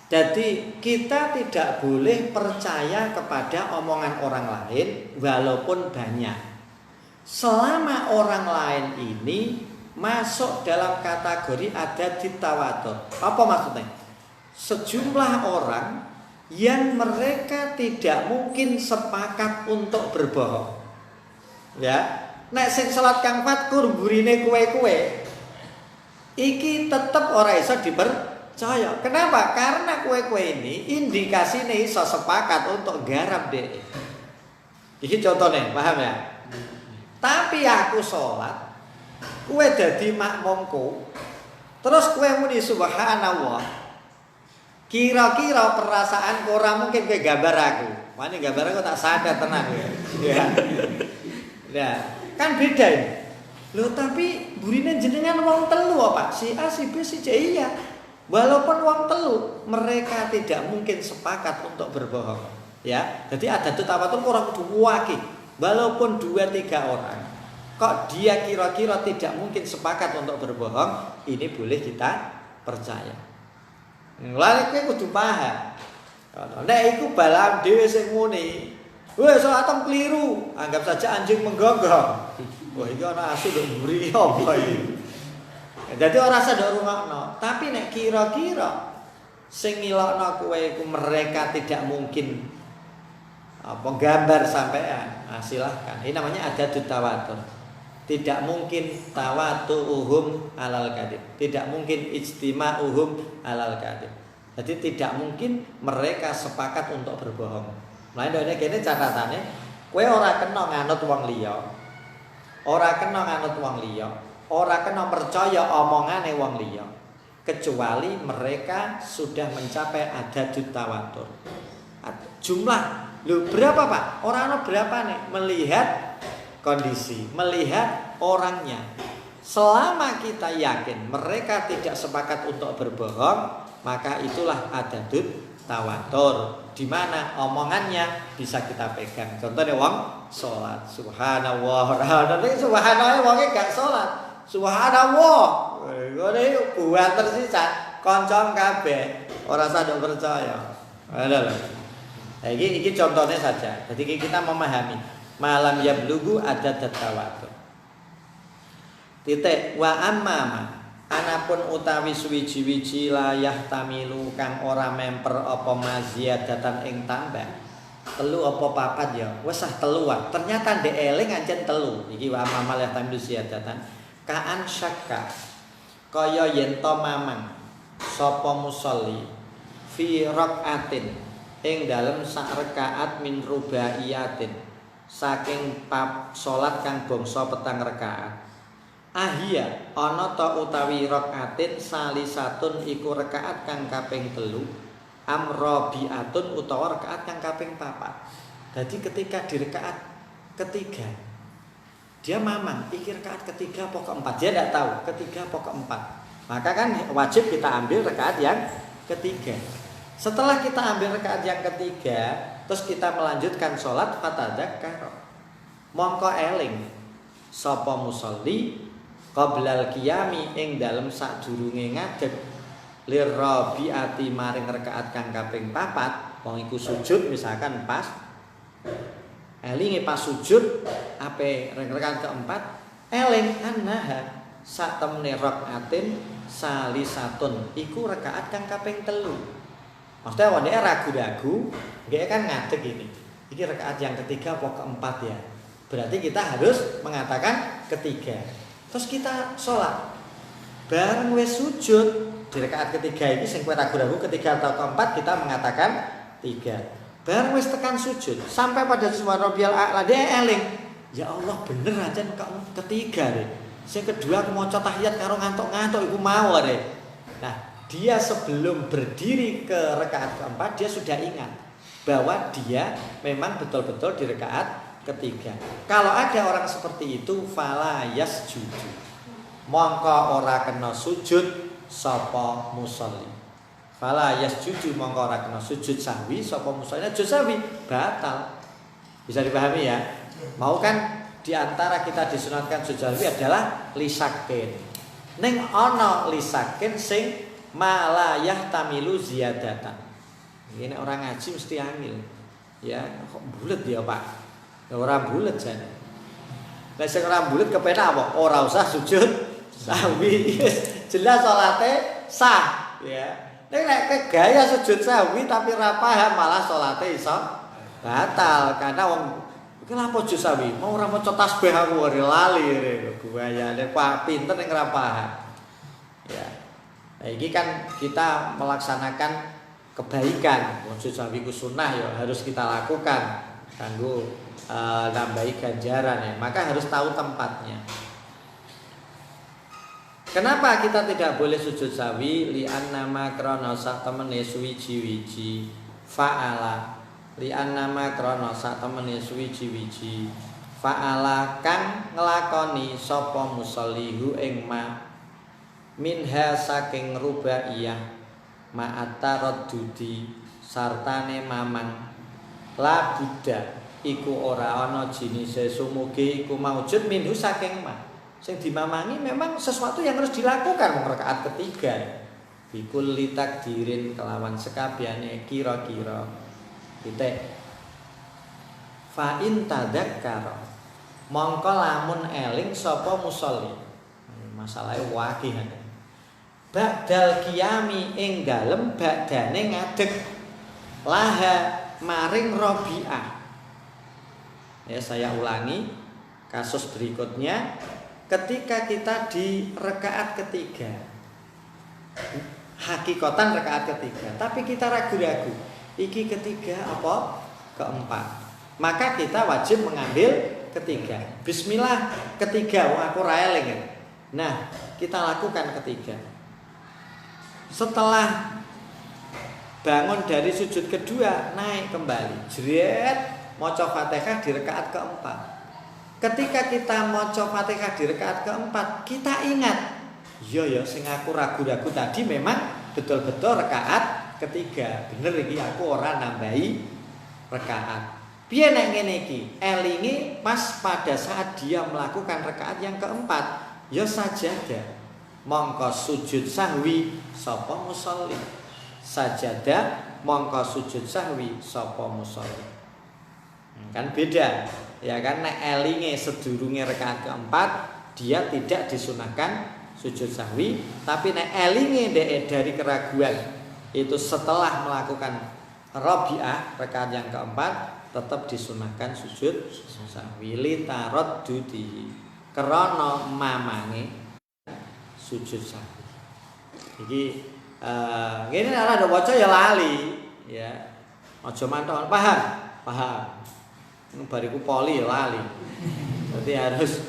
Jadi kita tidak boleh percaya kepada omongan orang lain walaupun banyak. Selama orang lain ini masuk dalam kategori adat tawatur. Apa maksudnya? Sejumlah orang yang mereka tidak mungkin sepakat untuk berbohong. Ya, nek sing salat Kang Fatkur burine kue-kue. Iki tetep ora iso dipercaya. Kenapa? Karena kue-kue ini indikasine iso sepakat untuk garap deh. Iki contohnya, paham ya? Tapi aku salat, kue dadi makmumku. Terus kue muni subhanallah. Kira-kira perasaan ora mungkin ke gambar aku. Mane gambar aku tak sadar tenang ya. Ya, kan beda ini. Loh tapi burine jenengan wong telu apa? Si A, si B, si C iya. Walaupun wong telu, mereka tidak mungkin sepakat untuk berbohong. Ya, jadi ada tawatur orang kudu wakil. Walaupun 2-3 orang, kok dia kira-kira tidak mungkin sepakat untuk berbohong, ini boleh kita percaya. Lalu kowe kudu paham. Nek iku balam dhewe sing muni, Weh, salatmu keliru. Anggap saja anjing menggonggong. Wah, iki ana asu nduk mburi apa iki. Dadi ora sadok rungokno, tapi nek kira-kira sing ngilokno kowe iku mereka tidak mungkin apa gambar sampean. Nah, silahkan. Ini namanya adadut tawatur. Tidak mungkin tawatuhum alal kadhib. Tidak mungkin ijtima'uhum alal kadhib. Jadi tidak mungkin mereka sepakat untuk berbohong. Nah, ini kene catatannya, kowe ora kena nganut wong liya. Ora kena nganut wong liya, ora kena percaya omongane wong liya kecuali mereka sudah mencapai adadut tawatur. Jumlah lu berapa Pak? Orang berapa nih? Melihat kondisi, melihat orangnya. Selama kita yakin mereka tidak sepakat untuk berbohong, maka itulah adadut tawatur, di mana omongannya bisa kita pegang. Contohnya wong salat, subhanallah. Nek subhanallah wonge gak salat. Subhanallah. Ngene buat tersisa kanca kabeh ora sadok percaya. Ada lho. Nah, ini contohnya saja. Jadi kita memahami malam yablugu adadut tawatur. Titik wa amma anapun utawi suwiji-wiji layah tamilu kang ora memper apa maziyadatan ing tambah. Telu apa papat ya? Wes telu wae. Ternyata ndek eling ancen telu. Iki wa amma layah tamilu ziyadatan. Kaan syakka. Kaya yen to mamang sapa musolli fi rakaatin ing dalem sak rakaat min rubaiyatin saking salat kang bangsa petang rakaat. Ahia ana ta utawi rakaatin salisatun iku rakaat kang kaping 3 amrobiatun utawa rakaat kang kaping 4. Jadi ketika di rakaat ketiga dia mamang iki rakaat ketiga apa keempat, dia tidak tahu ketiga apa keempat. Maka kan wajib kita ambil rakaat yang ketiga. Setelah kita ambil rakaat yang ketiga, terus kita melanjutkan sholat fatadzakar. Mongko eling sapa musolli qoblal qiyami ing dalem sadurunge ngadeg lirabiati maring rakaat kang kaping 4, wong iku sujud misalkan pas elinge pas sujud ape rakaat keempat eling annaha sak temne rakaatin salisatun iku rakaat kang kaping 3. Maksudnya wong ragu-ragu nggih kan ngadeg ini. Iki rakaat yang ketiga apa keempat ya? Berarti kita harus mengatakan ketiga. Terus kita sholat bareng wis sujud di rakaat ketiga ini sing kowe ragu-ragu ketiga atau keempat kita mengatakan 3. Bareng wis tekan sujud sampai pada suara rabbiyal a'la dia eling. Ya Allah bener aja ketiga deh. Sing kedua aku maca tahiyat karo ngantuk-ngantuk iku mau arek. Nah, dia sebelum berdiri ke rakaat keempat dia sudah ingat bahwa dia memang betul-betul di rakaat ketiga. Kalau ada orang seperti itu fala yasjudu. Mongko ora kena sujud sapa musolli. Fala yasjudu mongko ora kena sujud sahwi sapa musolli. Sujud sahwi batal. Bisa dipahami ya? Mau kan di antara kita disunatkan sujud sahwi adalah lisakin. Ning ana lisakin sing malayah tamilu ziyadatan. Ini orang ngaji mesti angil. Ya, kok bulet ya, Pak? Ora bulet jan. Nek sing ora bulet kepenak apa? Ora usah sujud sahwi. Jelas salate sah, ya. Nek gaya sujud sahwi tapi ora paham malah salate iso batal karena wong iki lha sujud sahwi, mau ora maca tasbih aku ora lali gayane Pak pinter nek ora paham. Ya. Nah, ini kan kita melaksanakan kebaikan. Sujud sahwi ku sunnah ya harus kita lakukan kanggo nambahi ganjaran ya, maka harus tahu tempatnya. Kenapa kita tidak boleh sujud sahwi? Li'anna ma krana sak temene suwiji-wiji fa'ala. Li'anna ma krana sak temene suwiji-wiji fa'ala kang nglakoni sapa musollihu ing ma minha saking rubaiyah ma'ataradudi sartane mamang la buddha iku ora ana jinise sumugi iku maujud minhu saking ma. Sing dimamangi memang sesuatu yang harus dilakukan wong rakaat ketiga. Bikul litakdirin kelawan sekabehane kira-kira. Titik. fa in tadzakkara mongko lamun eling sapa musolli. Masalahe wakih ba'dal qiyami ing dalem badane ngadeg laha maring Rabi'ah. Ya, saya ulangi kasus berikutnya ketika kita di rakaat ketiga. Hakikatan rakaat ketiga, tapi kita ragu-ragu. Iki ketiga apa? Keempat. Maka kita wajib mengambil ketiga. Bismillah ketiga, wong aku ra eling. Nah, kita lakukan ketiga. Setelah bangun dari sujud kedua, naik kembali. Jret, maca Fatihah di rakaat keempat. Ketika kita maca Fatihah di rakaat keempat, kita ingat, iya ya, sing aku ragu-ragu tadi memang betul-betul rakaat ketiga. Bener iki aku ora nambahi rakaat. Piye nek ngene iki? Elingi pas pada saat dia melakukan rakaat yang keempat, ya sajadah. Mongko sujud sahwi sapa musolli. Sajadah mongko sujud sahwi sapa musolli. Kan beda. Ya kan nek elinge sedurunge rakaat keempat, dia tidak disunahkan sujud sahwi, tapi nek elinge dari keraguan itu setelah melakukan Rabi'ah rakaat yang keempat tetap disunahkan sujud sahwi li taraddudi krana mamange sujud sahwi. Iki ngene nek ada waca ya lali ya. Aja mantok paham. Bariku poli ya lali. Berarti harus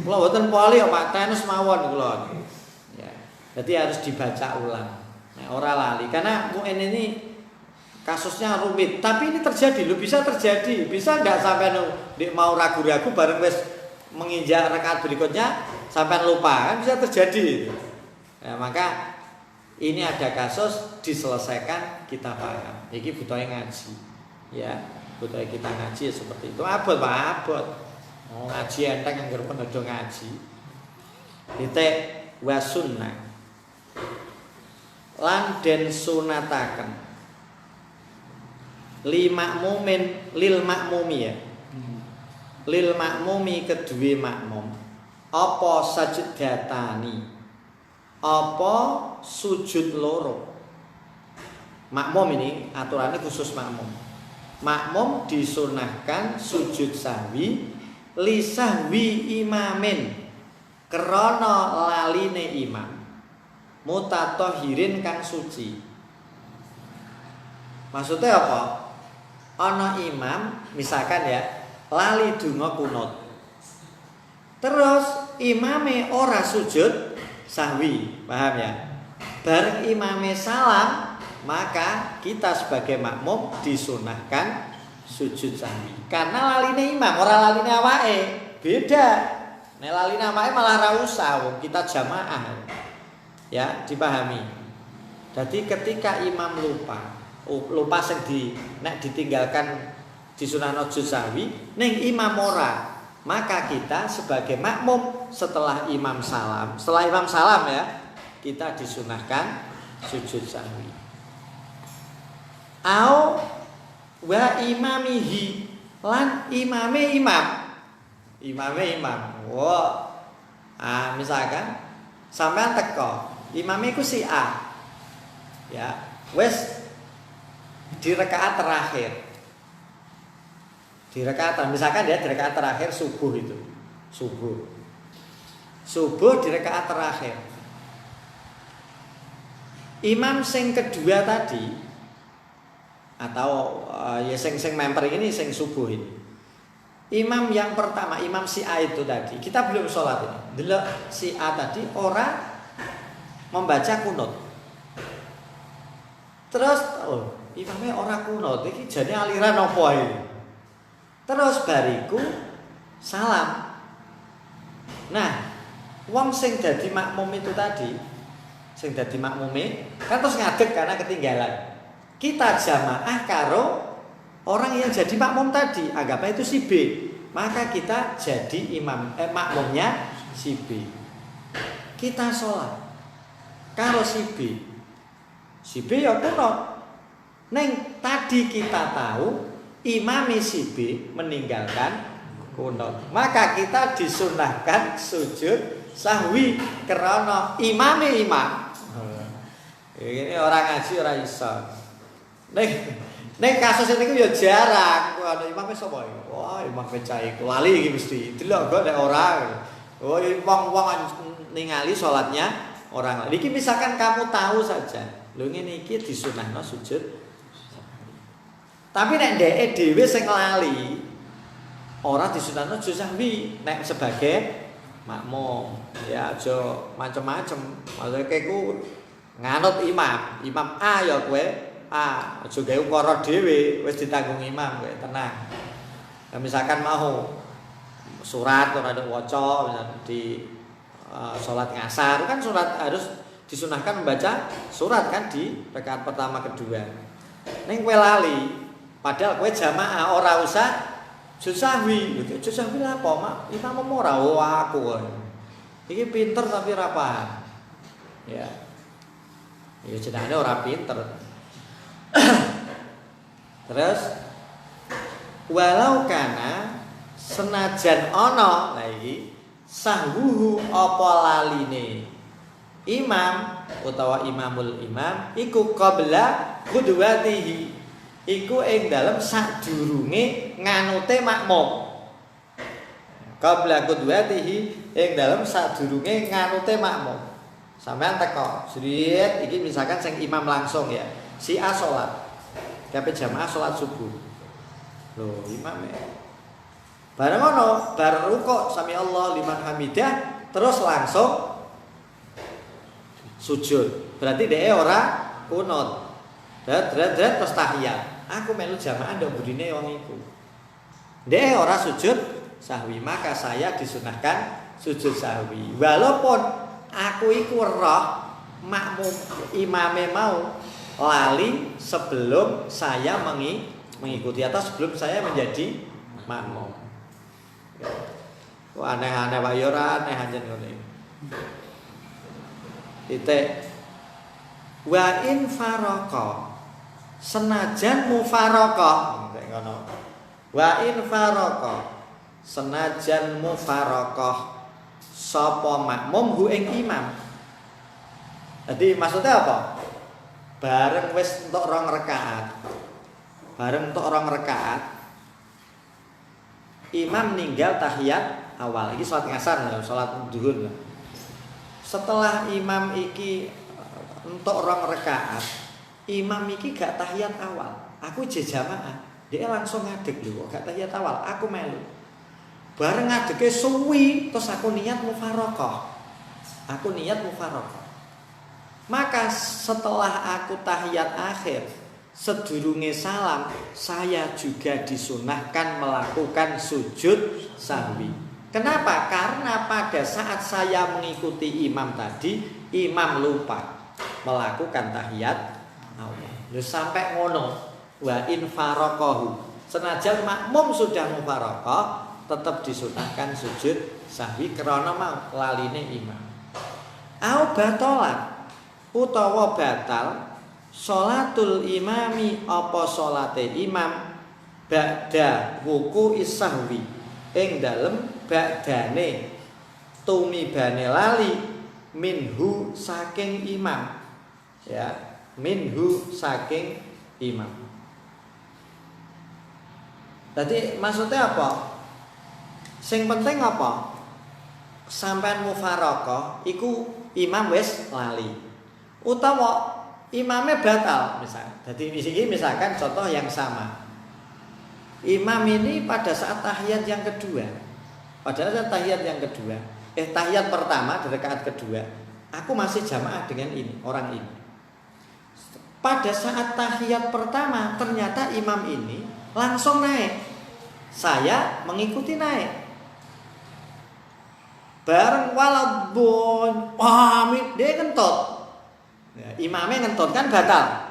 kula mboten poli Pak tenis mawon kula. Ya. Jadi harus dibaca ulang. Nah, ora lali karena mungkin ini kasusnya rumit, tapi ini terjadi loh, bisa terjadi. Bisa enggak sampai mau ragu-ragu bareng wis menginjak rakaat berikutnya sampai lupa, kan bisa terjadi. Ya, maka ini ada kasus diselesaikan kita paham. Iki butuh ngaji. Ya, butuh kita ngaji seperti itu. Abot Pak, abot. Oh, ngaji enteng anggere pun aja ngaji. Titik wa sunnah. Lan den sunataken lil makmumi ya. Lil makmumi kedue makmum. Apa sajdatani? Apa sujud loro? Makmum ini aturannya khusus makmum. Makmum disunahkan sujud sahwi li sahwi imamin krana laline imam mutatahirin kang suci. Maksudnya apa? Ana imam misalkan ya lali donga kunut. Terus imame ora sujud sahwi, paham ya? Bareng imame salam, maka kita sebagai makmum disunahkan sujud sahwi. Karena laline imam, ora laline awake. Beda. Nek laline awake malah ra usah wong kita jamaah. Ya, dipahami. Jadi ketika imam lupa sing nek ditinggalkan disunahno sujud sahwi ning imam ora, maka kita sebagai makmum setelah imam salam ya, kita disunahkan sujud sahwi. Au wa imamihi lan imame imam. Wah. Misalkan sampean teko, imame iku si A. Ya, wis di rakaat terakhir. Di rakaat misalkan dia di rakaat terakhir subuh itu. Subuh di rakaat terakhir. Imam sing kedua tadi atau ya sing memper ini sing subuh ini. Imam yang pertama, imam si A itu tadi, kita belum sholat ini. Delok si A tadi orang membaca kunut. Terus imamnya orang kunut, iki jane aliran apa iki? Terus bariku salam. Nah, wong sing dadi makmum itu tadi, sing dadi makmume kan terus ngadeg karena ketinggalan. Kita jamaah karo orang yang jadi makmum tadi, anggapnya itu si B. Maka kita jadi makmumnya si B. Kita sholat karo si B. Si B ya kunut. Neng tadi kita tahu imami si B meninggalkan kunut, maka kita disunahkan sujud sahwi karena imame imam. Ini orang ngaji ora iso. Nek kasus ini ya jarang. Ana imame sapa iki? Wah, imam cah iku lali iki mesti. Delok kok nek ora. Oh, wong-wong ningali salatnya orang lain. Iki misalkan kamu tahu saja. Lho ngene iki disunahno sujud. Tapi nek dheke dhewe sing lali ora disunahno sujud sahwi nek sebagai makmum. Ya aja macem-macem. Maksudnya ku nganut imam A ya kowe A, aja gawe ukara dhewe, wis ditanggung imam kowe tenang. Nah, misalkan mau surat ora ada waca di salat ngasar kan surat harus disunahkan membaca surat kan di rakaat pertama kedua. Ning kowe lali, padahal kowe jamaah ora usah sujud sahwi. Sujud sahwi lha apa, Mak? Imam ora aku. Iki pinter tapi ora paham. Ya. Ya jenenge ora pinter. Terus walau kana senajan ana lagi sahwuhu apa laline imam utawa imamul imam iku qabla qudwatihi iku ing dalem sadurunge nganute makmum. Qabla qudwatihi ing dalem sadurunge nganute makmum. Sampean teko srit iki misalkan sing imam langsung ya. Si A salat. Kabeh jamaah salat subuh. Loh, imam ya. Bareng ngono, bar rukuk sami Allah liman hamidah terus langsung sujud. Berarti dhek ora kunut. Terus tahiyat. Aku melu jamaah ndok burine wong iku. Dhek ora sujud sahwi, maka saya disunahkan sujud sahwi. Walaupun aku iku roh makmum imame mau lali sebelum saya mengikuti atau sebelum saya menjadi makmum. Wah aneh-aneh wae yo ora aneh anjen ngene. Titik wa in faraqa senajan mufaraqah nek ngono. Wa in faraqa senajan mufaraqah sapa makmum hu ing imam. Jadi maksudnya apa? Bareng wis entuk 2 rakaat. Bareng entuk 2 rakaat. Imam ninggal tahiyat awal. Iki salat ngasar lho, salat zuhur. Setelah imam iki entuk 2 rakaat, imam iki gak tahiyat awal. Aku jamaah. Dia langsung ngadeg lho, gak tahiyat awal. Aku melu. Bareng ngadege suwi terus aku niat mufaraqah. Aku niat mufaraqah. Maka setelah aku tahiyat akhir, sedurunge salam, saya juga disunahkan melakukan sujud sahwi. Kenapa? Karena pada saat saya mengikuti imam tadi, imam lupa melakukan tahiyat awal. Lalu sampai ngono, wa in faraqahu. Senajan makmum sudah mufaraqah, tetap disunahkan sujud sahwi karena mau laline imam. Au batalan utawa batal sholatul imami apa sholate imam ba'da wuku isahwi ing dalem ba'dane tumibane lali minhu saking imam ya minhu saking imam. Tadi maksudnya apa? Sing penting apa? Sampean mufaraqah iku imam wis lali. Utawa imamnya batal misalkan. Jadi ini misalkan contoh yang sama. Imam ini pada saat tahiyat yang kedua. Pada saat tahiyat yang kedua, tahiyat pertama dari rakaat kedua, aku masih jamaah dengan ini, orang ini. Pada saat tahiyat pertama ternyata imam ini langsung naik. Saya mengikuti naik. Bareng walabun, amin, dia kentut. Ya, imamnya ngentut kan batal.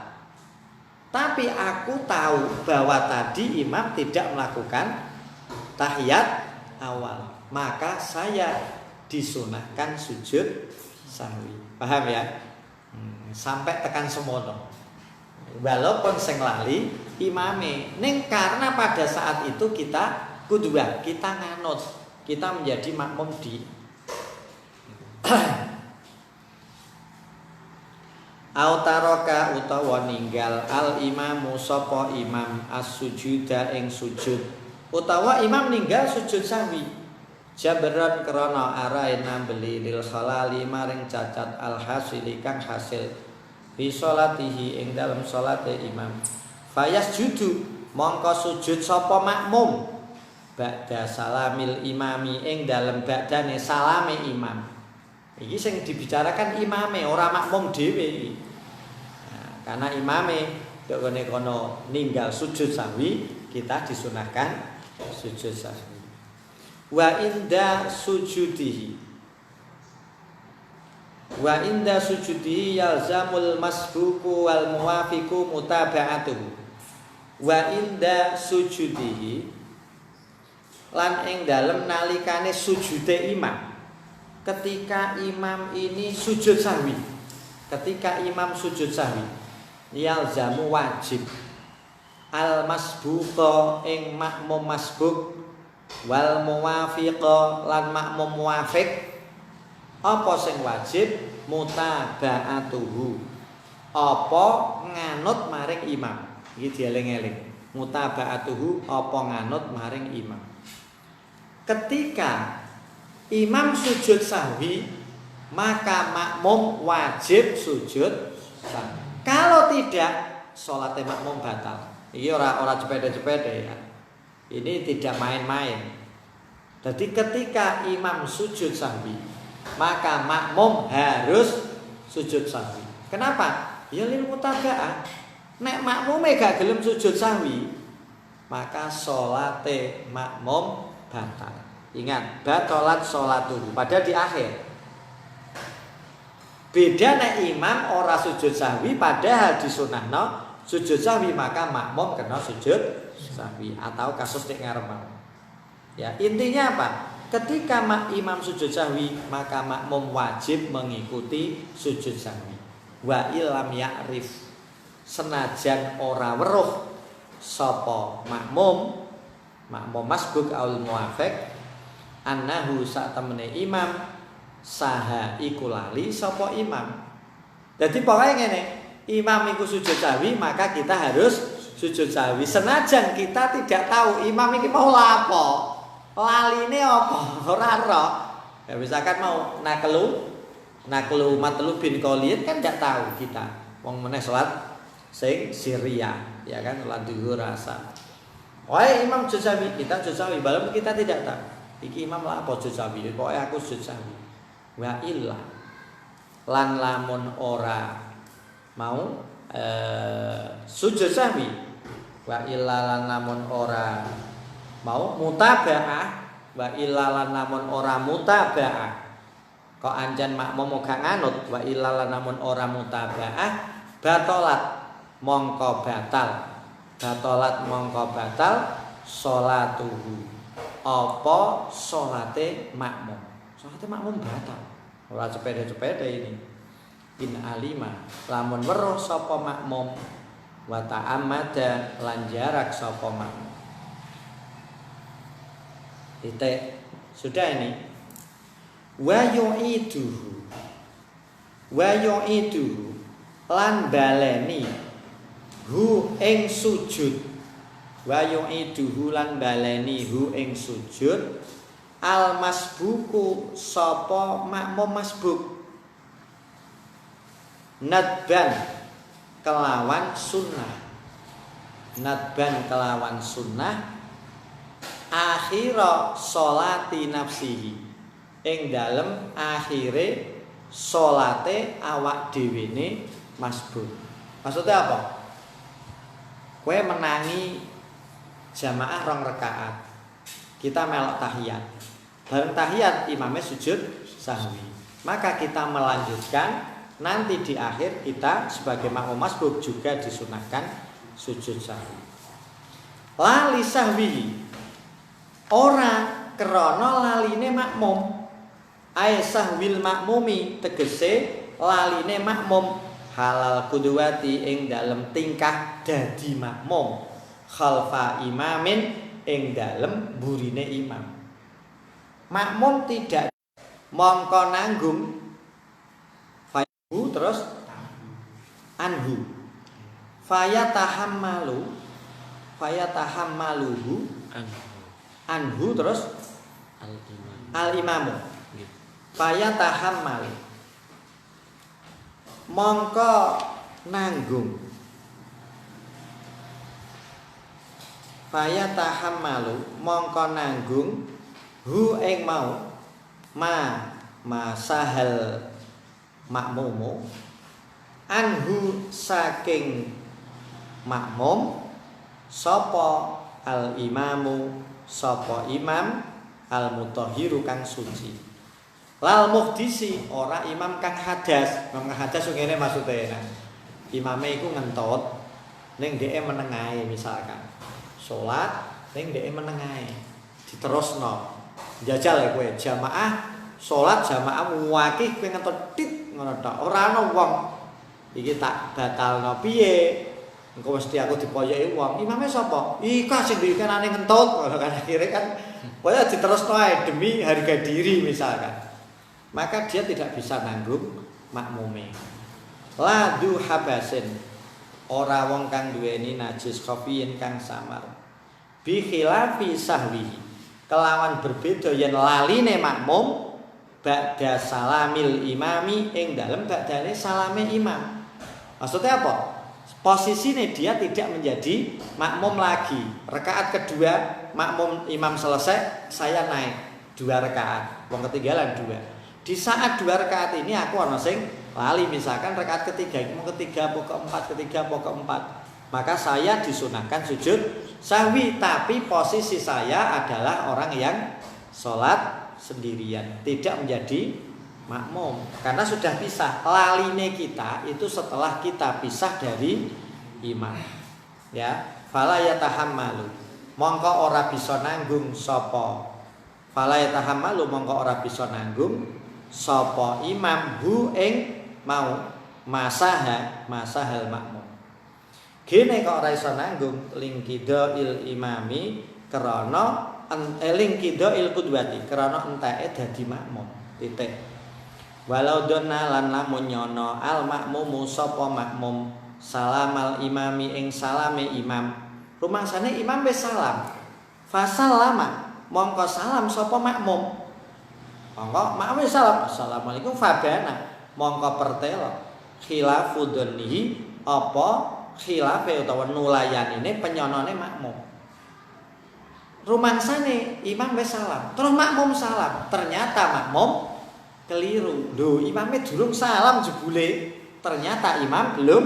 Tapi aku tahu bahwa tadi imam tidak melakukan tahiyat awal, maka saya disunahkan sujud sahwi. Paham ya? Sampai tekan semono. Walaupun sing lali imame, ning karena pada saat itu kita kudua, kita nganut, kita menjadi makmum di Autaroka utawa ninggal al imamu sapa imam as-sujuda ing sujud utawa imam ninggal sujud sahwi jabran krana arahe nambeli lil khalali maring cacat al hasili kang hasil fi sholatihi ing dalem salate imam fayas judu mongko sujud sapa makmum ba'da salamil imami ing dalem ba'dane salame imam. Iki sing dibicarakan imame ora makmum dhewe. Nah, karena imame kono ninggal sujud sahwi, kita disunahkan sujud sahwi. Wa inda sujudihi yalzamul masbuku wal muwafiqu mutaba'atuhu. Wa inda sujudihi lan ing dalem nalikane sujude imam. Ketika imam ini sujud sahwi, yalzamu wajib al masbuqa ing makmum masbuk wal muwafiqa lan makmum muwafiq. Apa sing wajib? Mutaba'atuhu, apa nganut maring imam. Iki dieling-eling, mutaba'atuhu apa nganut maring imam. Ketika imam sujud sahwi, maka makmum wajib sujud sahwi. Kalau tidak, sholatnya makmum batal. Ini orang cepede-cepede ya. Ini tidak main-main. Jadi ketika imam sujud sahwi, maka makmum harus sujud sahwi. Kenapa? Ya lil mutaba'ah. Nek makmum gak gelem sujud sahwi, maka sholatnya makmum batal. Ingat, batalat sholatuhu pada di akhir. Beda nek imam ora sujud sahwi padahal disunahno sujud sahwi, maka makmum kena sujud sahwi atau kasus nek ngarep. Ya, intinya apa? Ketika imam sujud sahwi, maka makmum wajib mengikuti sujud sahwi. Wa illam ya'rif, senajan ora weruh sapa makmum masbuk aul muwafiq annahu sak temene imam saha iku lali sapa imam. Jadi pokoknya ngene, imam iku sujud sahwi, maka kita harus sujud sahwi senajan kita tidak tahu imam iki mau lapo, laline apa ora ora. Ya misalkan mau naklu matlu bin qolid kan tidak tahu kita. Wong meneh salat sing Syria, ya kan salat zuhur asar. Wahai imam sujud sahwi, kita sujud sahwi, walaupun kita tidak tahu. Iki imam lah apa sujud sahwi, pokoknya aku sujud sahwi. Wa illa lan lamun ora mau sujud sahwi, wa illa lan lamun ora mau mutaba'ah, wa illa lan lamun ora mutaba'ah, kok anjen makmum gak nganut, wa illa lan lamun ora mutaba'ah, batalat mongko batal sholatuhu, apa sholate makmum. Sholate makmum batal. Ora cepede-cepede ini. In alima lamun weruh sapa makmum wa ta'ammada lan jarak sapa makmum. Titik. Sudah ini. Wa yu'iduhu lan baleni hu ing sujud. Wa yu'iduhu lan baleni hu ing sujud al masbuku sapa makmum masbuk nadban kelawan sunnah akhira sholati nafsihi ing dalem akhire sholate awak dhewene masbuk. Maksudnya apa? Kowe menangi jamaah 2 rakaat, kita melok tahiyat, bareng tahiyat imamnya sujud sahwi, maka kita melanjutkan. Nanti di akhir kita sebagai makmum masbuk juga disunahkan sujud sahwi. Lali sahwi ora krana laline makmum, ay sahwil makmumi tegese laline makmum halal kudwati ing dalem tingkah dadi makmum khalfa imamin ing dalem burine imam. Makmum tidak mongko nanggung fayu terus anhu fayatahammaluhu anhu terus al imamu fayatahammalu mongko nanggung hu ing mau masahal makmumu anhu saking makmum sapa al imamu sapa imam al mutahhiru kang suci lal muhdisi ora imam kang hadas. Imam kang hadas ngene maksude nah. Imame iku ngentut ning dheke menengahe misalkan salat ning dheke menengahe diterusno njajal kowe jamaah salat jamaah muwakih kowe ngentut tit ngono tok ora ana wong iki tak batalno piye engko mesti aku dipoyoki wong imame sapa iki sing dikenane ngentut ngono kan akhire kan kowe diterusno ae demi harga diri misalkan maka dia tidak bisa nanggung makmume. Ladu habasin ora wong kang duweni najis khafiyin kang samar. Bi khilafi sahwihi kelawan berbeda yen laline makmum ba'da salamil imami ing dalem ba'dane salame imam. Maksudnya apa? Posisinya dia tidak menjadi makmum lagi. Rakaat kedua makmum imam selesai saya naik 2 rakaat. Wong ketinggalan 2. Di saat 2 rakaat ini aku ana sing lali misalkan rakaat ketiga mau ketiga apa keempat maka saya disunahkan sujud sahwi tapi posisi saya adalah orang yang sholat sendirian tidak menjadi makmum karena sudah pisah. Laline kita itu setelah kita pisah dari imam ya fala yatahammalu mongko ora bisa nanggung sapa fala yatahammalu mongko ora bisa nanggung sapa imam hu ing mau masahal makmum. Gene kok ora iso nanggung lingkidail imami krana lingkidail qudwati krana enteke dadi makmum. Titik. Walau donna lan lamun nyono al makmumu sapa makmum salamal imami ing salame imam. Rumangsane imam wis salam. Fasallama mongko salam sapa makmum. Mongko makmum salam assalamualaikum fabana mongko pertelo khilafu dzannihi apa khilafe utawa nulayanine penyonone makmum. Rumangsane imam wis salam terus makmum salam ternyata makmum keliru. Lho imame durung salam jebule ternyata imam belum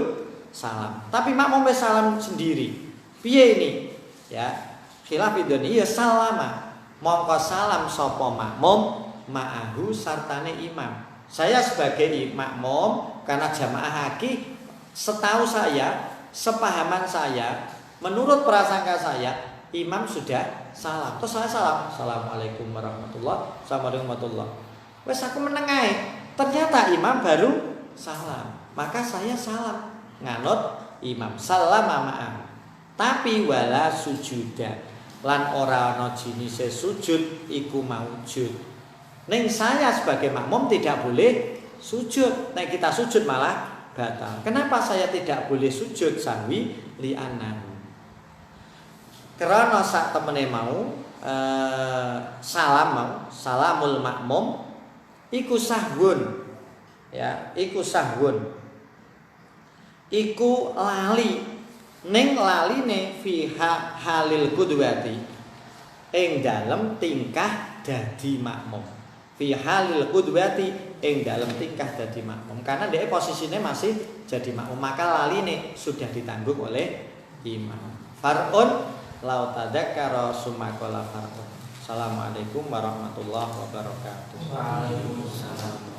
salam tapi makmum wis salam sendiri. Piye ini ya khilafu dzannihi ya salama mongko salam sapa makmum ma'ahu sartane imam. Saya sebagai makmum karena jamaah haki setahu saya, sepahaman saya, menurut prasangka saya, imam sudah salam. Terus saya salam, assalamualaikum warahmatullahi wabarakatuh. Wes aku menengahi. Ternyata imam baru salam. Maka saya salam nganut imam salama ma'ahu. Tapi wala sujuda lan ora ana jinise sujud iku maujud. Ning saya sebagai makmum tidak boleh sujud. Nek kita sujud malah batal. Kenapa saya tidak boleh sujud sahwi li'annahu? Karena sak temene mau salamul makmum iku sahwun. Ya, iku sahwun. Iku lali. Ning laline fi halil qudwati. Ing dalem tingkah dadi makmum. Fi halil qudwati ing dalam tingkah dadi makmum karena dia posisinya masih jadi makmum maka laline sudah ditanggung oleh imam. Far'un lau tadzakkara summa qala far'un. Assalamualaikum warahmatullahi wabarakatuh. Waalaikumsalam.